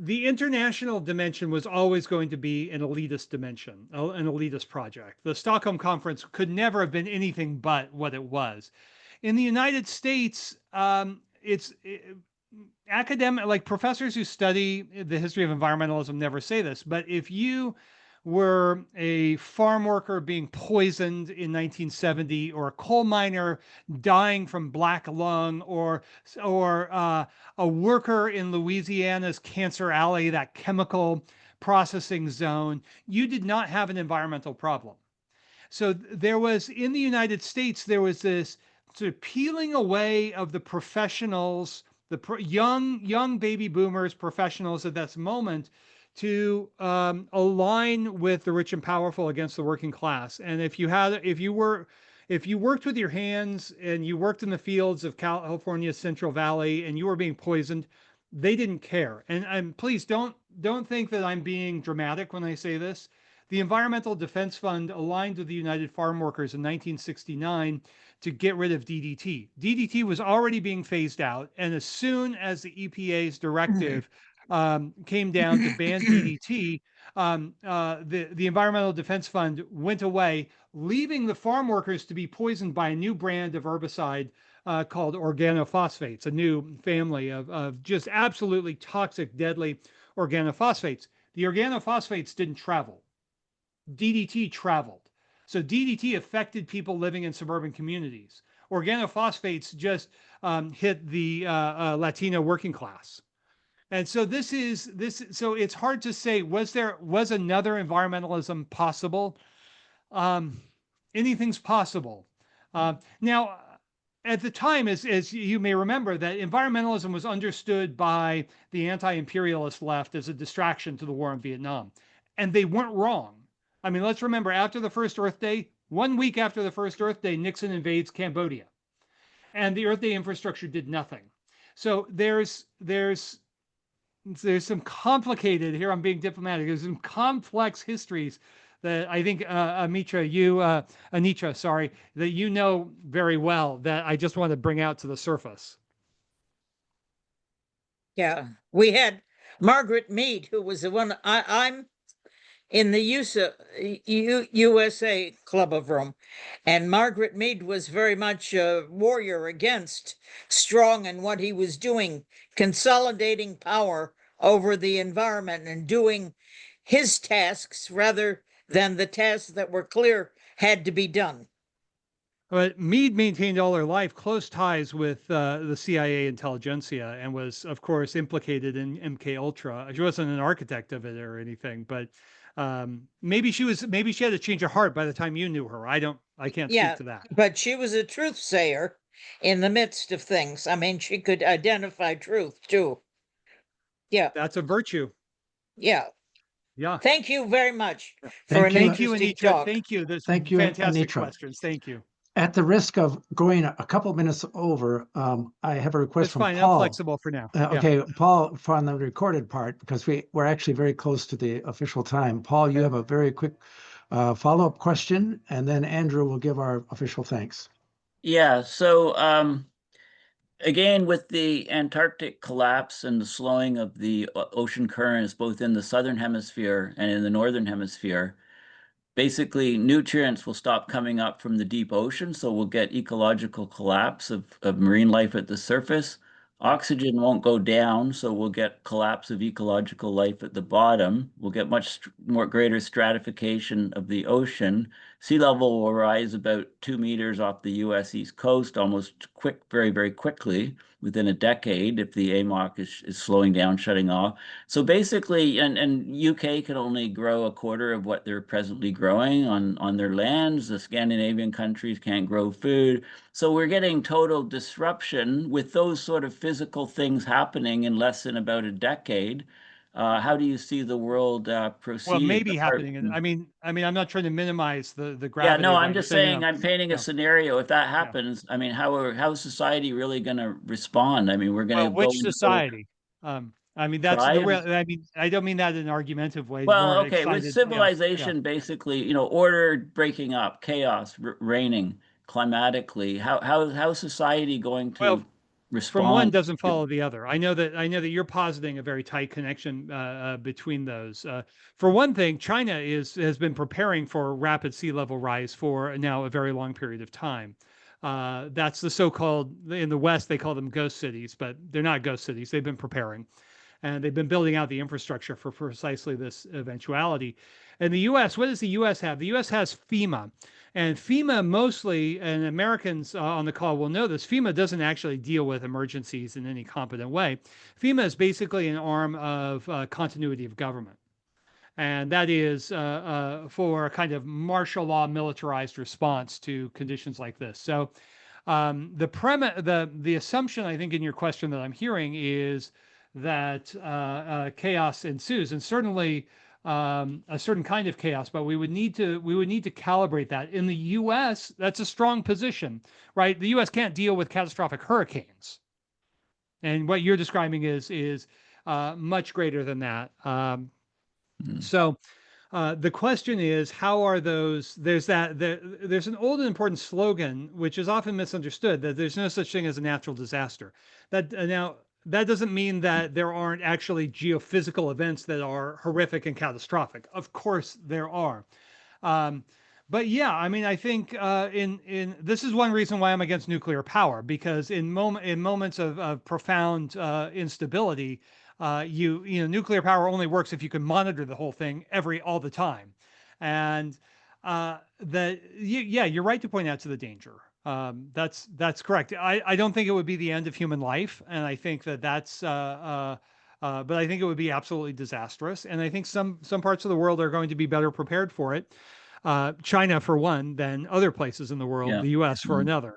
The international dimension was always going to be an elitist dimension, an elitist project. The Stockholm Conference could never have been anything but what it was. In the United States, academic, like professors who study the history of environmentalism never say this, but if you were a farm worker being poisoned in 1970, or a coal miner dying from black lung, or a worker in Louisiana's Cancer Alley, that chemical processing zone, you did not have an environmental problem. So there was, in the United States, there was this sort of peeling away of the professionals, the young baby boomers, professionals at this moment, to align with the rich and powerful against the working class. And if you worked with your hands and you worked in the fields of California's Central Valley and you were being poisoned, they didn't care. And please don't think that I'm being dramatic when I say this. The Environmental Defense Fund aligned with the United Farm Workers in 1969 to get rid of DDT. DDT was already being phased out, and as soon as the EPA's directive came down to ban DDT, the Environmental Defense Fund went away, leaving the farm workers to be poisoned by a new brand of herbicide called organophosphates, a new family of just absolutely toxic, deadly organophosphates. The organophosphates didn't travel. DDT traveled. So DDT affected people living in suburban communities. Organophosphates just hit the Latino working class. And so so it's hard to say, was another environmentalism possible? Anything's possible. Now, at the time, as you may remember, that environmentalism was understood by the anti-imperialist left as a distraction to the war in Vietnam. And they weren't wrong. I mean, let's remember, after the first Earth Day, 1 week after the first Earth Day, Nixon invades Cambodia. And the Earth Day infrastructure did nothing. So there's some complicated, here I'm being diplomatic, there's some complex histories that I think, Anitra, sorry, that you know very well, that I just want to bring out to the surface. Yeah, we had Margaret Mead, who was the one I'm in the USA Club of Rome, and Margaret Mead was very much a warrior against Strong and what he was doing, consolidating power over the environment and doing his tasks rather than the tasks that were clear had to be done. But Mead maintained all her life close ties with the CIA intelligentsia and was, of course, implicated in MK Ultra. She wasn't an architect of it or anything, but maybe she had a change of heart by the time you knew her. I can't speak to that. But she was a truth sayer in the midst of things. I mean, she could identify truth too. Yeah. That's a virtue. Yeah. Yeah. Thank you very much for an interesting talk. Thank you. There's Thank you, fantastic Anitra. questions. Thank you. At the risk of going a couple minutes over, I have a request That's from fine. Paul. I'm flexible for now. Okay, Paul, on the recorded part, because we're actually very close to the official time. Paul, you have a very quick follow-up question, and then Andrew will give our official thanks. Yeah, so again, with the Antarctic collapse and the slowing of the ocean currents, both in the southern hemisphere and in the northern hemisphere, basically nutrients will stop coming up from the deep ocean, so we'll get ecological collapse of marine life at the surface. Oxygen won't go down, so we'll get collapse of ecological life at the bottom. We'll get much more greater stratification of the ocean. Sea level will rise about 2 meters off the US East Coast, very, very quickly, within a decade, if the AMOC is slowing down, shutting off. So basically, and UK can only grow a quarter of what they're presently growing on their lands. The Scandinavian countries can't grow food. So we're getting total disruption with those sort of physical things happening in less than about a decade. How do you see the world proceed? Well, maybe happening. I mean, I'm not trying to minimize the gravity. Yeah, no, I'm just saying, I'm painting a scenario. If that happens, I mean, how is society really going to respond? I mean, we're going to which society? I mean, that's the way. I mean, I don't mean that in an argumentative way. Well, okay, with civilization, basically, order breaking up, chaos reigning climatically. How is society going to respond? From one doesn't follow the other. I know that you're positing a very tight connection between those. For one thing, China has been preparing for rapid sea level rise for now a very long period of time. That's the so-called, in the West, they call them ghost cities, but they're not ghost cities. They've been preparing. And they've been building out the infrastructure for precisely this eventuality. In the U.S., what does the U.S. have? The U.S. has FEMA. And FEMA mostly, and Americans on the call will know this, FEMA doesn't actually deal with emergencies in any competent way. FEMA is basically an arm of continuity of government. And that is for a kind of martial law militarized response to conditions like this. So the assumption, I think, in your question that I'm hearing is that chaos ensues, and certainly a certain kind of chaos, but we would need to calibrate that. In the U.S., that's a strong position, right? The U.S. can't deal with catastrophic hurricanes, and what you're describing is much greater than that. So the question is, how are those? There's an old and important slogan which is often misunderstood, that there's no such thing as a natural disaster. That doesn't mean that there aren't actually geophysical events that are horrific and catastrophic. Of course there are. But yeah, I mean, I think this is one reason why I'm against nuclear power, because in moments of profound instability, nuclear power only works if you can monitor the whole thing all the time. And you're right to point out to the danger. That's correct. I don't think it would be the end of human life, and I think but I think it would be absolutely disastrous. And I think some parts of the world are going to be better prepared for it. China, for one, than other places in the world. The U.S. for another.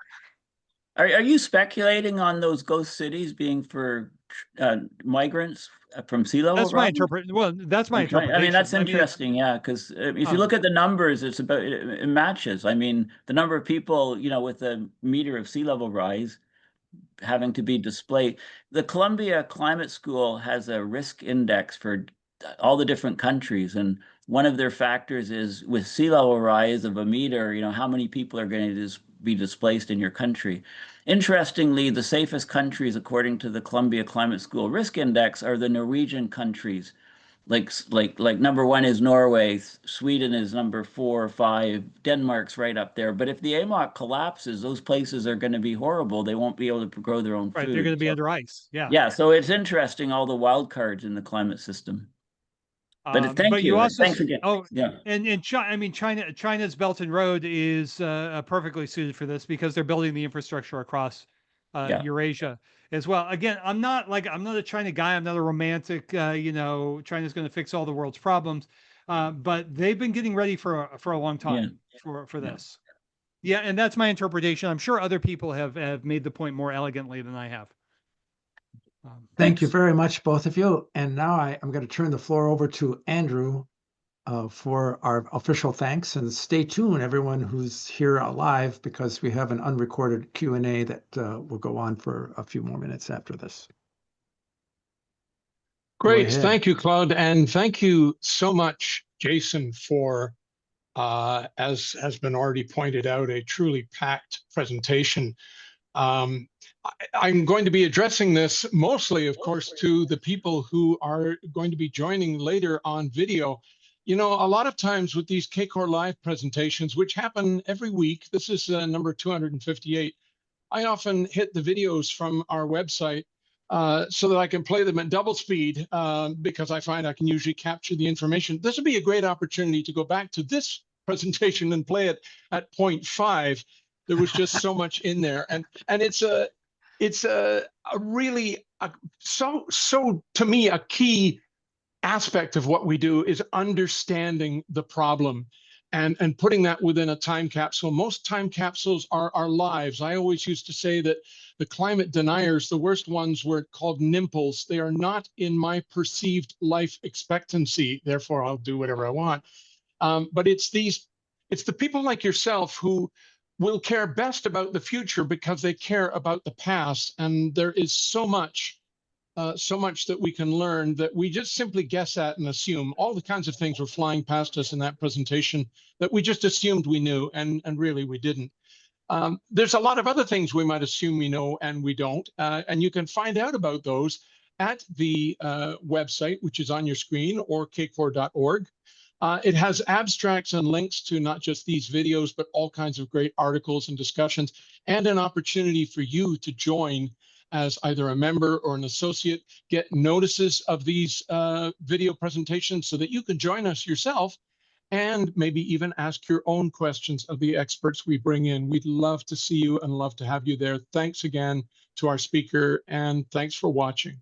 Are you speculating on those ghost cities being for migrants from sea level? That's my interpretation. Well, that's my interpretation. I mean, that's interesting, because if you look at the numbers, it matches. I mean, the number of people, with a meter of sea level rise having to be displaced. The Columbia Climate School has a risk index for all the different countries, and one of their factors is with sea level rise of a meter, how many people are going to be displaced in your country. Interestingly, the safest countries, according to the Columbia Climate School Risk Index, are the Norwegian countries. Like number 1 is Norway, Sweden is number 4 or 5, Denmark's right up there. But if the AMOC collapses, those places are going to be horrible. They won't be able to grow their own food. Right, they're going to be under ice. Yeah. Yeah, so it's interesting, all the wild cards in the climate system. But thank but you. Also, thanks again. Oh, yeah. And China, I mean, China's Belt and Road is perfectly suited for this because they're building the infrastructure across Eurasia as well. Again, I'm not a China guy. I'm not a romantic. China's going to fix all the world's problems, but they've been getting ready for a long time for this. Yeah, and that's my interpretation. I'm sure other people have made the point more elegantly than I have. Thank you very much, both of you. And now I'm going to turn the floor over to Andrew for our official thanks. And stay tuned, everyone who's here live, because we have an unrecorded Q&A that will go on for a few more minutes after this. Great. Thank you, Claude. And thank you so much, Jason, for, as has been already pointed out, a truly packed presentation. I'm going to be addressing this mostly, of course, to the people who are going to be joining later on video. You know, a lot of times with these CACOR Live presentations, which happen every week, this is number 258, I often hit the videos from our website so that I can play them at double speed because I find I can usually capture the information. This would be a great opportunity to go back to this presentation and play it at 0.5. There was just so much in there, and it's a really so to me a key aspect of what we do is understanding the problem and putting that within a time capsule. Most time capsules are our lives. I always used to say that the climate deniers, the worst ones, were called nimples. They are not in my perceived life expectancy. Therefore, I'll do whatever I want. But it's the people like yourself who will care best about the future because they care about the past. And there is so much that we can learn that we just simply guess at and assume. All the kinds of things were flying past us in that presentation that we just assumed we knew, and really we didn't. There's a lot of other things we might assume we know and we don't, and you can find out about those at the website, which is on your screen, or cacor.org. It has abstracts and links to not just these videos, but all kinds of great articles and discussions, and an opportunity for you to join as either a member or an associate, get notices of these video presentations so that you can join us yourself and maybe even ask your own questions of the experts we bring in. We'd love to see you and love to have you there. Thanks again to our speaker, and thanks for watching.